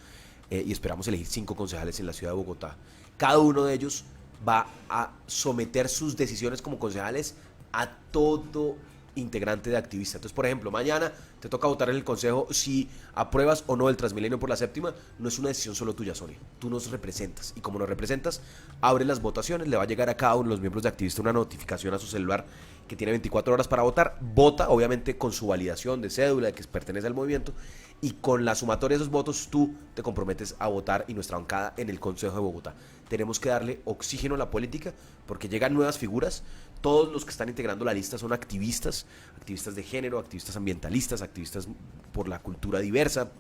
y esperamos elegir 5 concejales en la ciudad de Bogotá, cada uno de ellos va a someter sus decisiones como concejales a todo integrante de activista. Entonces, por ejemplo, mañana te toca votar en el consejo si apruebas o no el Transmilenio por la séptima. No es una decisión solo tuya, Sonia. Tú nos representas, y como nos representas, abre las votaciones, le va a llegar a cada uno de los miembros de activista una notificación a su celular que tiene 24 horas para votar. Vota, obviamente, con su validación de cédula de que pertenece al movimiento, y con la sumatoria de esos votos tú te comprometes a votar y nuestra bancada en el Consejo de Bogotá. Tenemos que darle oxígeno a la política porque llegan nuevas figuras. Todos los que están integrando la lista son activistas, activistas de género, activistas ambientalistas, activistas por la cultura diversa,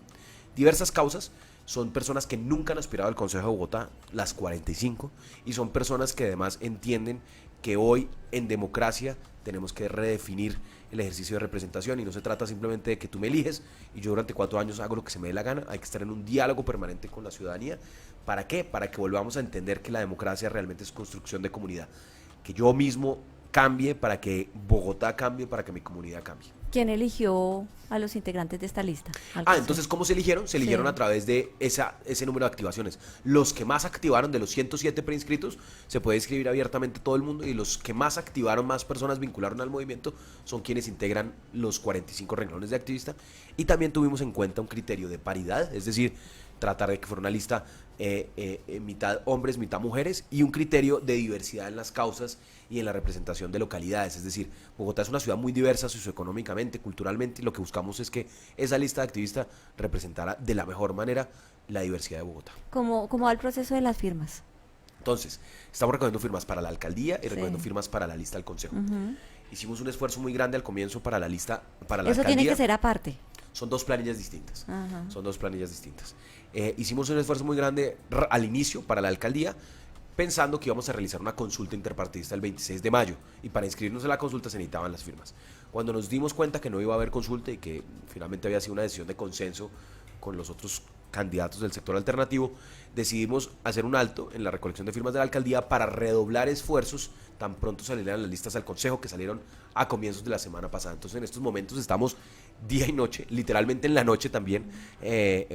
diversas causas. Son personas que nunca han aspirado al Consejo de Bogotá, las 45, y son personas que además entienden que hoy en democracia tenemos que redefinir el ejercicio de representación, y no se trata simplemente de que tú me eliges y yo durante 4 años hago lo que se me dé la gana. Hay que estar en un diálogo permanente con la ciudadanía. ¿Para qué? Para que volvamos a entender que la democracia realmente es construcción de comunidad, que yo mismo cambie para que Bogotá cambie, para que mi comunidad cambie. ¿Quién eligió a los integrantes de esta lista? Entonces, ¿cómo se eligieron? Se eligieron a través de ese número de activaciones. Los que más activaron, de los 107 preinscritos, se puede inscribir abiertamente todo el mundo, y los que más activaron, más personas vincularon al movimiento, son quienes integran los 45 renglones de activista. Y también tuvimos en cuenta un criterio de paridad, es decir, tratar de que fuera una lista mitad hombres, mitad mujeres, y un criterio de diversidad en las causas y en la representación de localidades. Es decir, Bogotá es una ciudad muy diversa socioeconómicamente, culturalmente, y lo que buscamos es que esa lista de activistas representara de la mejor manera la diversidad de Bogotá. ¿Cómo va el proceso de las firmas? Entonces, estamos recogiendo firmas para la alcaldía y recogiendo firmas para la lista del consejo. Hicimos un esfuerzo muy grande al comienzo para la lista, para la alcaldía. Eso tiene que ser aparte. Son 2 planillas distintas. Son 2 planillas distintas. Hicimos un esfuerzo muy grande al inicio para la alcaldía, pensando que íbamos a realizar una consulta interpartidista el 26 de mayo, y para inscribirnos en la consulta se necesitaban las firmas. Cuando nos dimos cuenta que no iba a haber consulta y que finalmente había sido una decisión de consenso con los otros candidatos del sector alternativo, decidimos hacer un alto en la recolección de firmas de la alcaldía para redoblar esfuerzos tan pronto salieran las listas al consejo, que salieron a comienzos de la semana pasada. Entonces, en estos momentos estamos día y noche, literalmente en la noche también,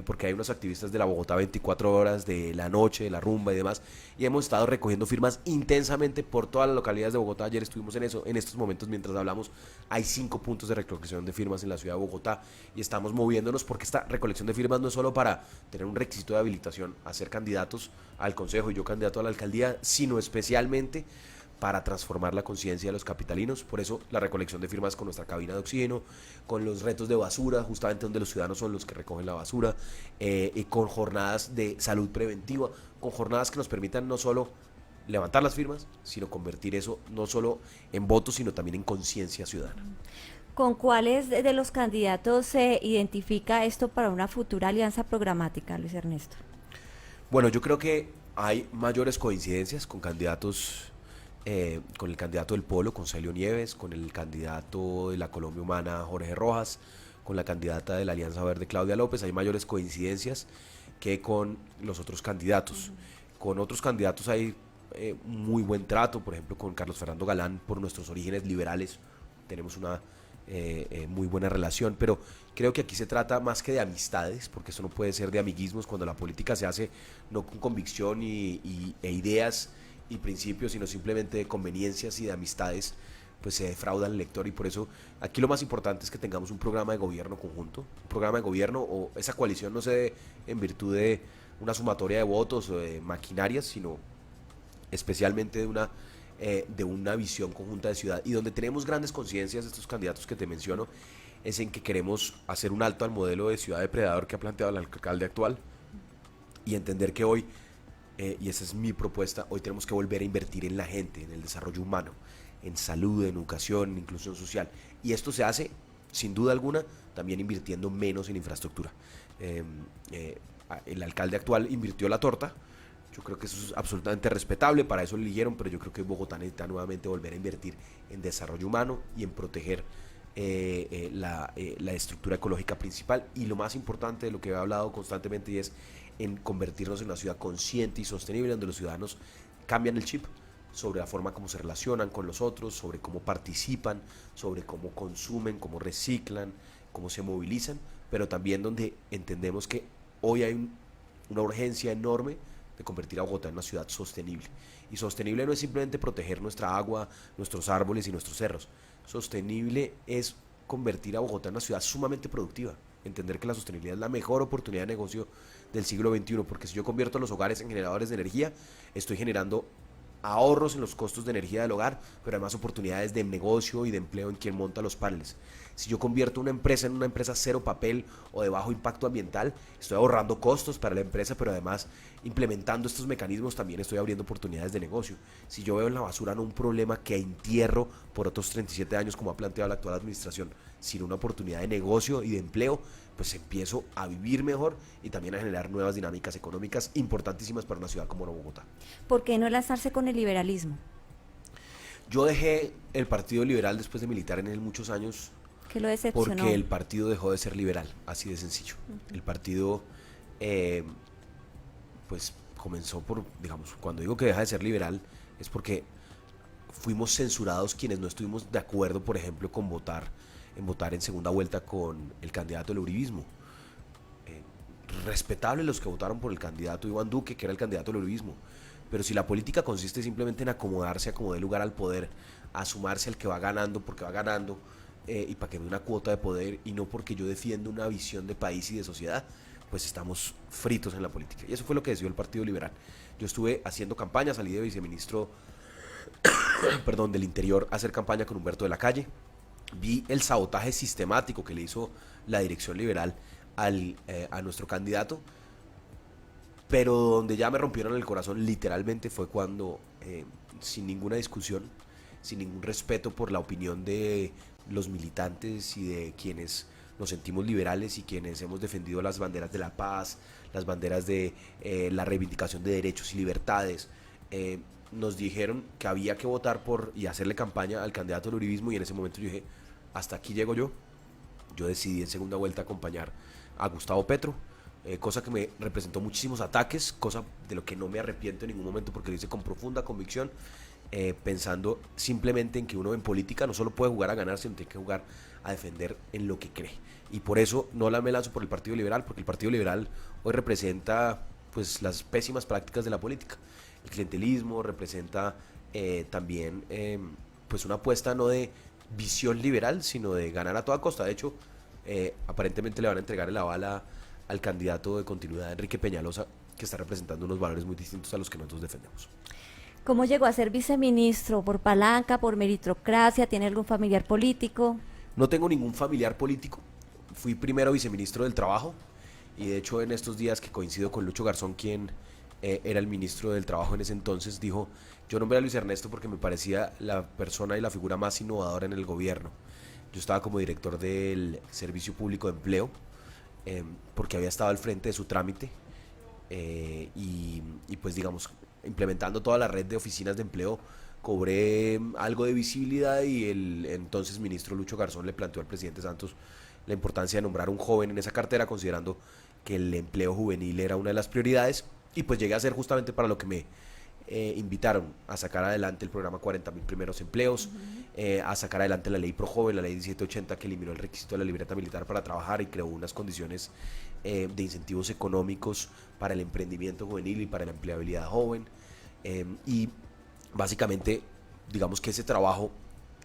porque hay unos activistas de la Bogotá 24 horas, de la noche, de la rumba y demás, y hemos estado recogiendo firmas intensamente por todas las localidades de Bogotá. Ayer estuvimos en eso. En estos momentos, mientras hablamos, hay 5 puntos de recolección de firmas en la ciudad de Bogotá, y estamos moviéndonos porque esta recolección de firmas no es solo para tener un requisito de habilitación a ser candidatos al consejo y yo candidato a la alcaldía, sino especialmente para transformar la conciencia de los capitalinos. Por eso la recolección de firmas con nuestra cabina de oxígeno, con los retos de basura, justamente donde los ciudadanos son los que recogen la basura, y con jornadas de salud preventiva, con jornadas que nos permitan no solo levantar las firmas, sino convertir eso no solo en votos, sino también en conciencia ciudadana. ¿Con cuáles de los candidatos se identifica esto para una futura alianza programática, Luis Ernesto? Bueno, yo creo que hay mayores coincidencias con candidatos, con el candidato del Polo, con Celio Nieves, con el candidato de la Colombia Humana, Jorge Rojas, con la candidata de la Alianza Verde, Claudia López. Hay mayores coincidencias que con los otros candidatos. Con otros candidatos hay muy buen trato, por ejemplo con Carlos Fernando Galán, por nuestros orígenes liberales tenemos una muy buena relación, pero creo que aquí se trata más que de amistades, porque eso no puede ser de amiguismos cuando la política se hace no con convicción e ideas y principios, sino simplemente de conveniencias y de amistades, pues se defrauda al elector. Y por eso aquí lo más importante es que tengamos un programa de gobierno conjunto, un programa de gobierno, o esa coalición no se dé en virtud de una sumatoria de votos o de maquinarias, sino especialmente de una visión conjunta de ciudad, y donde tenemos grandes conciencias de estos candidatos que te menciono, es en que queremos hacer un alto al modelo de ciudad depredador que ha planteado el alcalde actual, y entender que hoy, y esa es mi propuesta, hoy tenemos que volver a invertir en la gente, en el desarrollo humano, en salud, en educación, en inclusión social, y esto se hace, sin duda alguna, también invirtiendo menos en infraestructura. El alcalde actual invirtió la torta. Yo creo que eso es absolutamente respetable, para eso lo eligieron, pero yo creo que Bogotá necesita nuevamente volver a invertir en desarrollo humano y en proteger la estructura ecológica principal, y lo más importante de lo que he hablado constantemente, y es en convertirnos en una ciudad consciente y sostenible, donde los ciudadanos cambian el chip sobre la forma como se relacionan con los otros, sobre cómo participan, sobre cómo consumen, cómo reciclan, cómo se movilizan, pero también donde entendemos que hoy hay una urgencia enorme de convertir a Bogotá en una ciudad sostenible. Y sostenible no es simplemente proteger nuestra agua, nuestros árboles y nuestros cerros. Sostenible es convertir a Bogotá en una ciudad sumamente productiva. Entender que la sostenibilidad es la mejor oportunidad de negocio del siglo XXI, porque si yo convierto los hogares en generadores de energía, estoy generando ahorros en los costos de energía del hogar, pero además oportunidades de negocio y de empleo en quien monta los paneles. Si yo convierto una empresa en una empresa cero papel o de bajo impacto ambiental, estoy ahorrando costos para la empresa, pero además implementando estos mecanismos también estoy abriendo oportunidades de negocio. Si yo veo en la basura no un problema que entierro por otros 37 años, como ha planteado la actual administración, sino una oportunidad de negocio y de empleo, pues empiezo a vivir mejor y también a generar nuevas dinámicas económicas importantísimas para una ciudad como Bogotá. ¿Por qué no lanzarse con el liberalismo? Yo dejé el Partido Liberal después de militar en él muchos años, ¿Qué lo decepcionó? porque el partido dejó de ser liberal, así de sencillo. El partido, pues comenzó por, digamos, cuando digo que deja de ser liberal, es porque fuimos censurados quienes no estuvimos de acuerdo, por ejemplo, con votar en segunda vuelta con el candidato del uribismo. Respetable los que votaron por el candidato Iván Duque, que era el candidato del uribismo, pero si la política consiste simplemente en acomodarse a como dé lugar al poder, a sumarse al que va ganando porque va ganando, y para que me dé una cuota de poder, y no porque yo defiendo una visión de país y de sociedad, pues estamos fritos en la política. Y eso fue lo que decidió el Partido Liberal. Yo estuve haciendo campaña, salí de viceministro perdón, del Interior a hacer campaña con Humberto de la Calle. Vi el sabotaje sistemático que le hizo la dirección liberal a nuestro candidato, pero donde ya me rompieron el corazón literalmente fue cuando, sin ninguna discusión, sin ningún respeto por la opinión de los militantes y de quienes nos sentimos liberales y quienes hemos defendido las banderas de la paz, las banderas de la reivindicación de derechos y libertades, nos dijeron que había que votar por y hacerle campaña al candidato del uribismo, y en ese momento yo dije, hasta aquí llego yo. Yo decidí en segunda vuelta acompañar a Gustavo Petro, cosa que me representó muchísimos ataques, cosa de lo que no me arrepiento en ningún momento porque lo hice con profunda convicción, pensando simplemente en que uno en política no solo puede jugar a ganar, sino tiene que jugar a defender en lo que cree. Y por eso no me lanzo por el Partido Liberal, porque el Partido Liberal hoy representa pues las pésimas prácticas de la política. El clientelismo representa también pues una apuesta no de visión liberal, sino de ganar a toda costa. De hecho, aparentemente le van a entregar el aval al candidato de continuidad, Enrique Peñalosa, que está representando unos valores muy distintos a los que nosotros defendemos. ¿Cómo llegó a ser viceministro? ¿Por palanca, por meritocracia? ¿Tiene algún familiar político? No tengo ningún familiar político. Fui primero viceministro del Trabajo y de hecho en estos días que coincido con Lucho Garzón, quien era el ministro del Trabajo en ese entonces, dijo: yo nombré a Luis Ernesto porque me parecía la persona y la figura más innovadora en el gobierno. Yo estaba como director del Servicio Público de Empleo, porque había estado al frente de su trámite y pues digamos, implementando toda la red de oficinas de empleo, cobré algo de visibilidad y el entonces ministro Lucho Garzón le planteó al presidente Santos la importancia de nombrar un joven en esa cartera, considerando que el empleo juvenil era una de las prioridades, y pues llegué a ser justamente para lo que me invitaron, a sacar adelante el programa 40.000 primeros empleos, a sacar adelante la ley Pro Joven, la ley 1780, que eliminó el requisito de la libreta militar para trabajar y creó unas condiciones de incentivos económicos para el emprendimiento juvenil y para la empleabilidad joven, y básicamente digamos que ese trabajo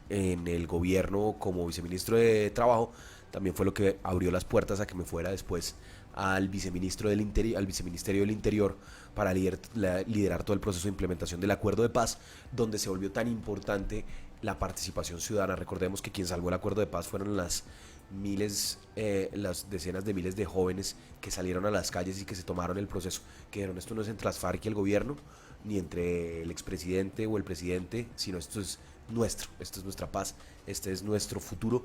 en el gobierno como viceministro de Trabajo también fue lo que abrió las puertas a que me fuera después al viceministro del Interior, al viceministerio del Interior, para liderar todo el proceso de implementación del acuerdo de paz, donde se volvió tan importante la participación ciudadana. Recordemos que quien salvó el acuerdo de paz fueron las decenas de miles de jóvenes que salieron a las calles y que se tomaron el proceso, que dijeron: esto no es entre las FARC y el gobierno, ni entre el expresidente o el presidente, sino esto es nuestro, esta es nuestra paz, este es nuestro futuro.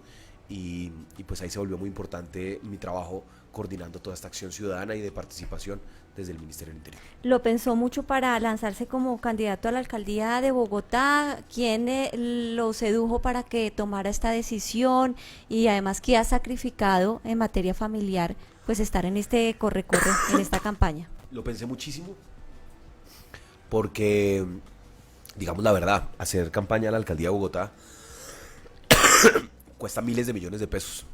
Y pues ahí se volvió muy importante mi trabajo coordinando toda esta acción ciudadana y de participación desde el Ministerio del Interior. ¿Lo pensó mucho para lanzarse como candidato a la alcaldía de Bogotá? ¿Quién lo sedujo para que tomara esta decisión? Y además, ¿qué ha sacrificado en materia familiar, pues estar en este corre-corre, en esta campaña? Lo pensé muchísimo porque, digamos la verdad, hacer campaña a la alcaldía de Bogotá cuesta miles de millones de pesos.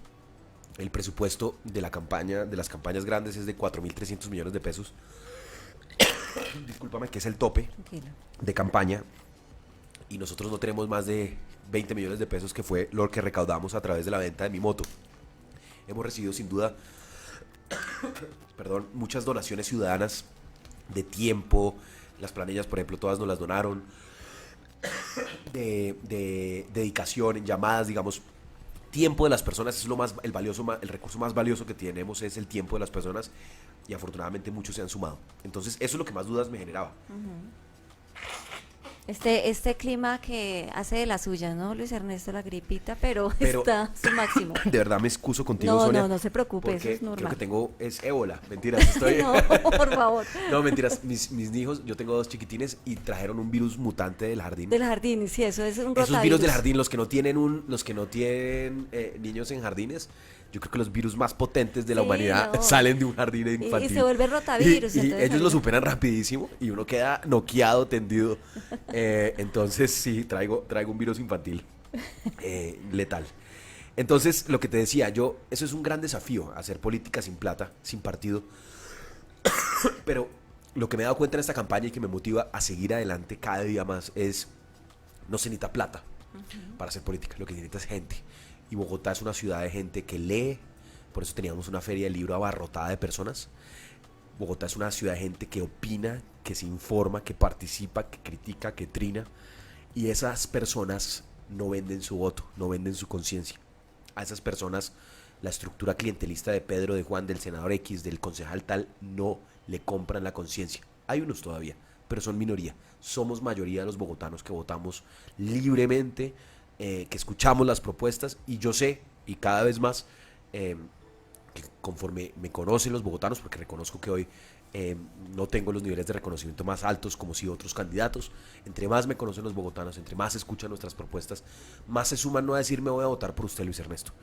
El presupuesto de la campaña, de las campañas grandes, es de 4.300 millones de pesos. Discúlpame, que es el tope de campaña. Y nosotros no tenemos más de 20 millones de pesos, que fue lo que recaudamos a través de la venta de mi moto. Hemos recibido sin duda muchas donaciones ciudadanas de tiempo. Las planillas, por ejemplo, todas nos las donaron. De dedicación en llamadas, digamos. Tiempo de las personas es el recurso más valioso que tenemos, es el tiempo de las personas, y afortunadamente muchos se han sumado. Entonces eso es lo que más dudas me generaba. Este clima que hace de las suyas, ¿no, Luis Ernesto? La gripita, pero está a su máximo. De verdad me excuso contigo, Sonia. No se preocupe, eso es normal. Creo que es ébola. Mentiras, No, por favor. No, mentiras. Mis hijos, yo tengo 2 chiquitines y trajeron un virus mutante del jardín. Del jardín, sí, eso es un rotavirus. Esos virus del jardín, los que no tienen niños en jardines, yo creo que los virus más potentes de la humanidad salen de un jardín infantil. Y se vuelve rotavirus. Y ellos lo superan rapidísimo y uno queda noqueado, tendido. Entonces sí, traigo un virus infantil letal. Entonces, lo que te decía, eso es un gran desafío, hacer política sin plata, sin partido. Pero lo que me he dado cuenta en esta campaña y que me motiva a seguir adelante cada día más es: no se necesita plata para hacer política, lo que se necesita es gente. Y Bogotá es una ciudad de gente que lee, por eso teníamos una feria del libro abarrotada de personas. Bogotá es una ciudad de gente que opina, que se informa, que participa, que critica, que trina. Y esas personas no venden su voto, no venden su conciencia. A esas personas la estructura clientelista de Pedro, de Juan, del senador X, del concejal tal, no le compran la conciencia. Hay unos todavía, pero son minoría. Somos mayoría de los bogotanos que votamos libremente, que escuchamos las propuestas, y yo sé, y cada vez más, que conforme me conocen los bogotanos, porque reconozco que hoy no tengo los niveles de reconocimiento más altos como si otros candidatos, entre más me conocen los bogotanos, entre más escuchan nuestras propuestas, más se suman no a decirme voy a votar por usted, Luis Ernesto,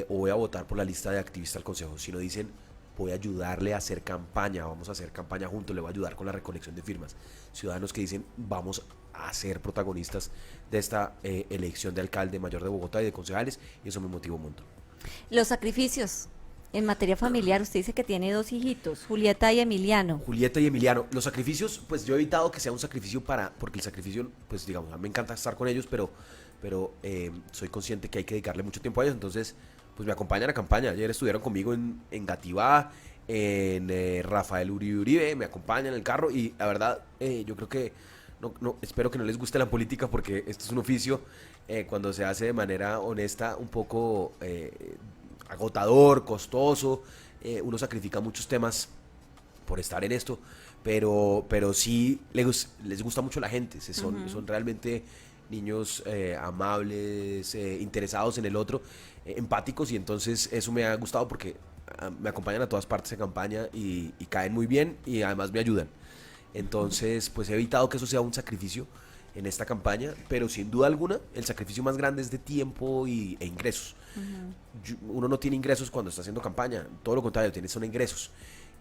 o voy a votar por la lista de activistas al consejo, sino dicen voy a ayudarle a hacer campaña, vamos a hacer campaña juntos, le voy a ayudar con la recolección de firmas. Ciudadanos que dicen, vamos a ser protagonistas de esta elección de alcalde mayor de Bogotá y de concejales, y eso me motiva un montón. Los sacrificios en materia familiar, usted dice que tiene 2 hijitos, Julieta y Emiliano. Julieta y Emiliano, los sacrificios, pues yo he evitado que sea un sacrificio porque el sacrificio, pues digamos, a mí me encanta estar con ellos, pero soy consciente que hay que dedicarle mucho tiempo a ellos, entonces pues me acompañan a campaña. Ayer estuvieron conmigo en Gativá, en Rafael Uribe, me acompañan en el carro y la verdad yo creo que espero que no les guste la política porque esto es un oficio cuando se hace de manera honesta un poco agotador, costoso, uno sacrifica muchos temas por estar en esto, pero sí les gusta mucho la gente, son realmente niños amables, interesados en el otro, empáticos, y entonces eso me ha gustado porque me acompañan a todas partes de campaña y caen muy bien y además me ayudan. Entonces, pues he evitado que eso sea un sacrificio en esta campaña, pero sin duda alguna el sacrificio más grande es de tiempo e ingresos. Uno no tiene ingresos cuando está haciendo campaña, todo lo contrario, son ingresos.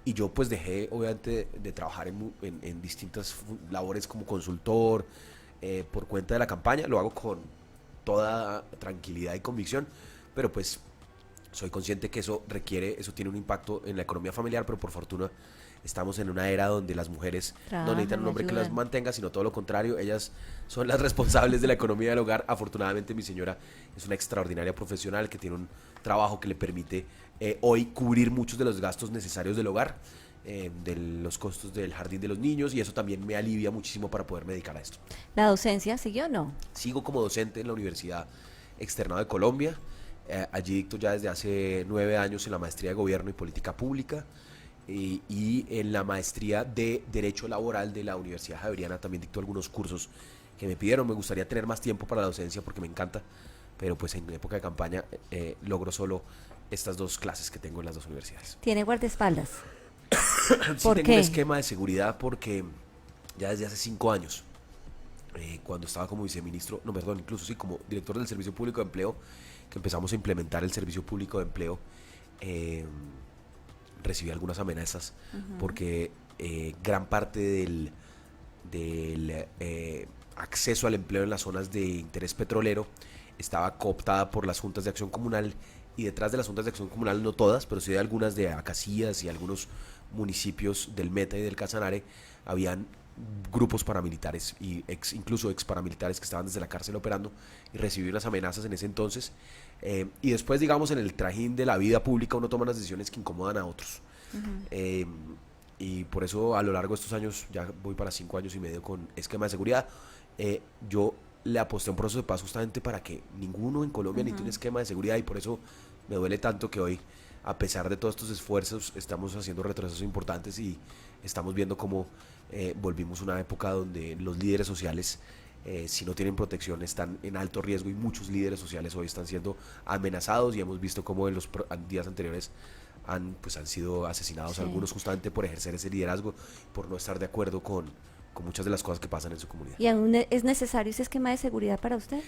Y yo pues dejé obviamente de trabajar en distintas labores como consultor, por cuenta de la campaña, lo hago con toda tranquilidad y convicción, pero pues soy consciente que eso tiene un impacto en la economía familiar, pero por fortuna estamos en una era donde las mujeres no necesitan un hombre que las mantenga, sino todo lo contrario, ellas son las responsables de la economía del hogar. Afortunadamente mi señora es una extraordinaria profesional que tiene un trabajo que le permite hoy cubrir muchos de los gastos necesarios del hogar, de los costos del jardín de los niños, y eso también me alivia muchísimo para poderme dedicar a esto. ¿La docencia siguió o no? Sigo como docente en la Universidad Externado de Colombia, allí dicto ya desde hace 9 años en la maestría de Gobierno y Política Pública, y en la maestría de Derecho Laboral de la Universidad Javeriana también dicto algunos cursos que me pidieron. Me gustaría tener más tiempo para la docencia porque me encanta, pero pues en época de campaña logro solo estas 2 clases que tengo en las 2 universidades. ¿Tiene guardaespaldas? Sí, ¿Por tengo qué? un esquema de seguridad porque ya desde hace 5 años, cuando estaba como viceministro, no, perdón, incluso sí, como director del Servicio Público de Empleo, que empezamos a implementar el Servicio Público de Empleo, recibí algunas amenazas porque gran parte del acceso al empleo en las zonas de interés petrolero estaba cooptada por las juntas de acción comunal, y detrás de las juntas de acción comunal, no todas, pero sí de algunas de Acacías y algunos municipios del Meta y del Casanare, habían grupos paramilitares y incluso ex paramilitares que estaban desde la cárcel operando, y recibí unas amenazas en ese entonces, y después, digamos, en el trajín de la vida pública uno toma unas decisiones que incomodan a otros. Y por eso a lo largo de estos años, ya voy para 5 años y medio con esquema de seguridad, yo le aposté a un proceso de paz justamente para que ninguno en Colombia necesite un esquema de seguridad, y por eso me duele tanto que hoy, a pesar de todos estos esfuerzos, estamos haciendo retrocesos importantes y estamos viendo cómo volvimos a una época donde los líderes sociales, si no tienen protección, están en alto riesgo, y muchos líderes sociales hoy están siendo amenazados, y hemos visto cómo en los días anteriores han sido asesinados, sí, algunos justamente por ejercer ese liderazgo, por no estar de acuerdo con muchas de las cosas que pasan en su comunidad. ¿Y aún es necesario ese esquema de seguridad para usted?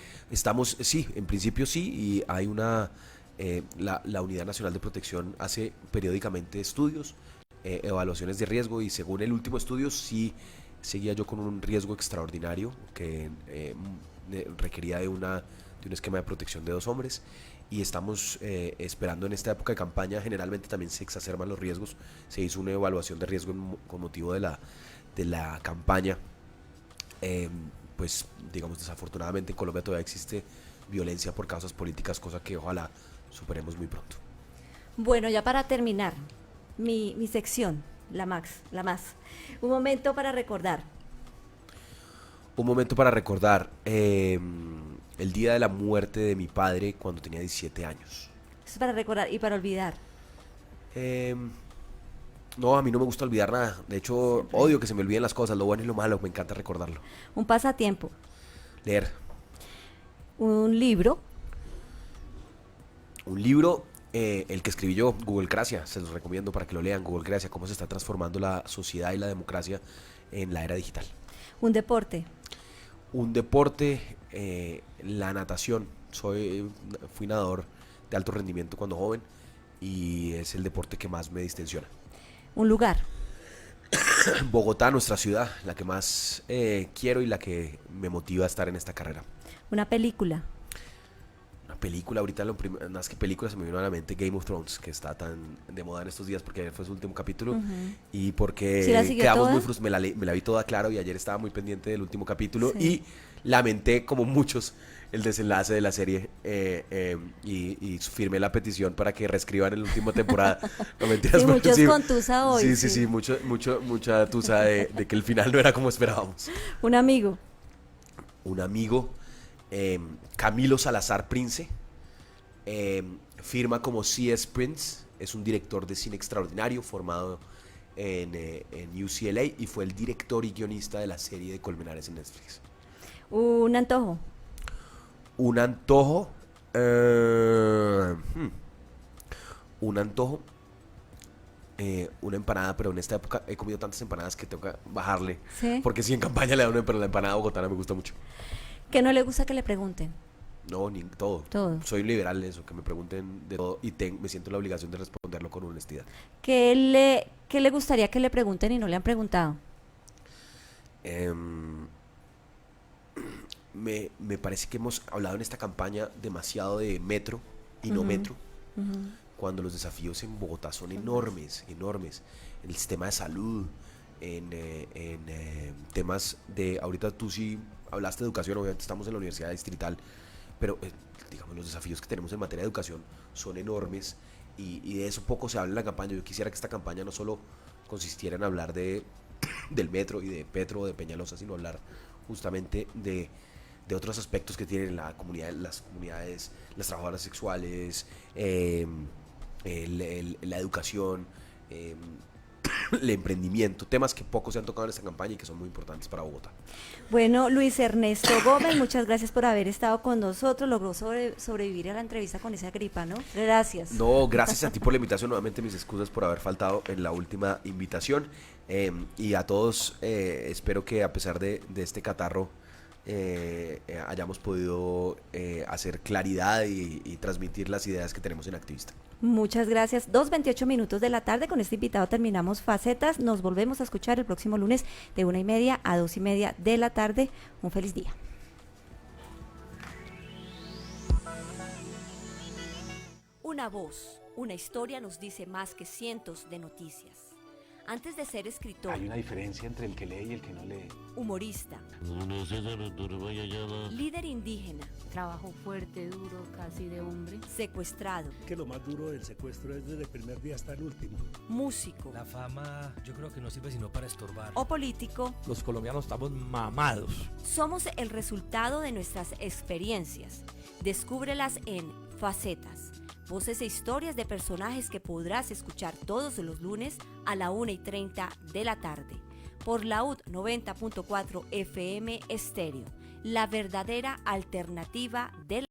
Sí, en principio sí, y hay la Unidad Nacional de Protección hace periódicamente estudios, evaluaciones de riesgo, y según el último estudio sí seguía yo con un riesgo extraordinario que requería de un esquema de protección de 2 hombres, y estamos esperando en esta época de campaña. Generalmente también se exacerban los riesgos, se hizo una evaluación de riesgo con motivo de la campaña, pues digamos, desafortunadamente en Colombia todavía existe violencia por causas políticas, cosa que ojalá superemos muy pronto. Bueno, ya para terminar mi sección, la más, un momento para recordar. Un momento para recordar el día de la muerte de mi padre cuando tenía 17 años. Eso es para recordar y para olvidar. No, a mí no me gusta olvidar nada. De hecho, siempre odio que se me olviden las cosas, lo bueno y lo malo, me encanta recordarlo. Un pasatiempo. Leer. Un libro. Un libro, el que escribí yo, Googlecracia, se los recomiendo para que lo lean. Googlecracia, cómo se está transformando la sociedad y la democracia en la era digital. Un deporte. Un deporte, la natación. Fui nadador de alto rendimiento cuando joven, y es el deporte que más me distensiona. Un lugar. Bogotá, nuestra ciudad, la que más quiero y la que me motiva a estar en esta carrera. Una película. Una película, ahorita más que película se me vino a la mente Game of Thrones, que está tan de moda en estos días porque ayer fue su último capítulo y porque ¿Sí la siguió quedamos toda? muy frustrados. Me la vi toda, claro, y ayer estaba muy pendiente del último capítulo Sí. y lamenté, como muchos, el desenlace de la serie y firmé la petición para que reescriban en la última temporada. No, mentiras, Sí, pero muchos con tusa hoy, Sí, sí. mucha tusa de que el final no era como esperábamos. Un amigo. Un amigo, Camilo Salazar Prince, firma como C.S. Prince, es un director de cine extraordinario formado en UCLA y fue el director y guionista de la serie de Colmenares en Netflix. Un antojo. Un antojo, un antojo, una empanada, pero en esta época he comido tantas empanadas que tengo que bajarle, Sí. porque si en campaña le da una, pero la empanada bogotana me gusta mucho. Que no le gusta que le pregunten. No, ni todo. Todo. Soy liberal de eso, que me pregunten de todo y me siento la obligación de responderlo con honestidad. ¿Qué le gustaría que le pregunten y no le han preguntado? Em, me parece que hemos hablado en esta campaña demasiado de metro y no metro, cuando los desafíos en Bogotá son enormes, enormes. En el sistema de salud, en temas de, ahorita tú sí hablaste de educación, obviamente estamos en la Universidad Distrital, pero digamos los desafíos que tenemos en materia de educación son enormes y de eso poco se habla en la campaña. Yo quisiera que esta campaña no solo consistiera en hablar del metro y de Petro o de Peñalosa, sino hablar justamente de otros aspectos que tienen la comunidad, las comunidades, las trabajadoras sexuales, la educación, el emprendimiento, temas que poco se han tocado en esta campaña y que son muy importantes para Bogotá. Bueno, Luis Ernesto Gómez, muchas gracias por haber estado con nosotros. Logró sobrevivir a la entrevista con esa gripa, ¿no? Gracias. No, gracias a ti por la invitación, nuevamente mis excusas por haber faltado en la última invitación y a todos espero que a pesar de este catarro hayamos podido hacer claridad y transmitir las ideas que tenemos en Activista. Muchas gracias. 2:28 de la tarde. Con este invitado terminamos Facetas. Nos volvemos a escuchar el próximo lunes de 1:30 a 2:30 de la tarde. Un feliz día. Una voz, una historia nos dice más que cientos de noticias. Antes de ser escritor, Hay una diferencia entre el que lee y el que no lee. humorista, líder indígena, Trabajo fuerte, duro, casi de hombre. secuestrado, Que lo más duro del secuestro es desde el primer día hasta el último. músico La fama yo creo que no sirve sino para estorbar. o político, Los colombianos estamos mamados. somos el resultado de nuestras experiencias. Descúbrelas en Facetas, voces e historias de personajes que podrás escuchar todos los lunes a la 1:30 de la tarde por Laúd 90.4 FM Estéreo, la verdadera alternativa de la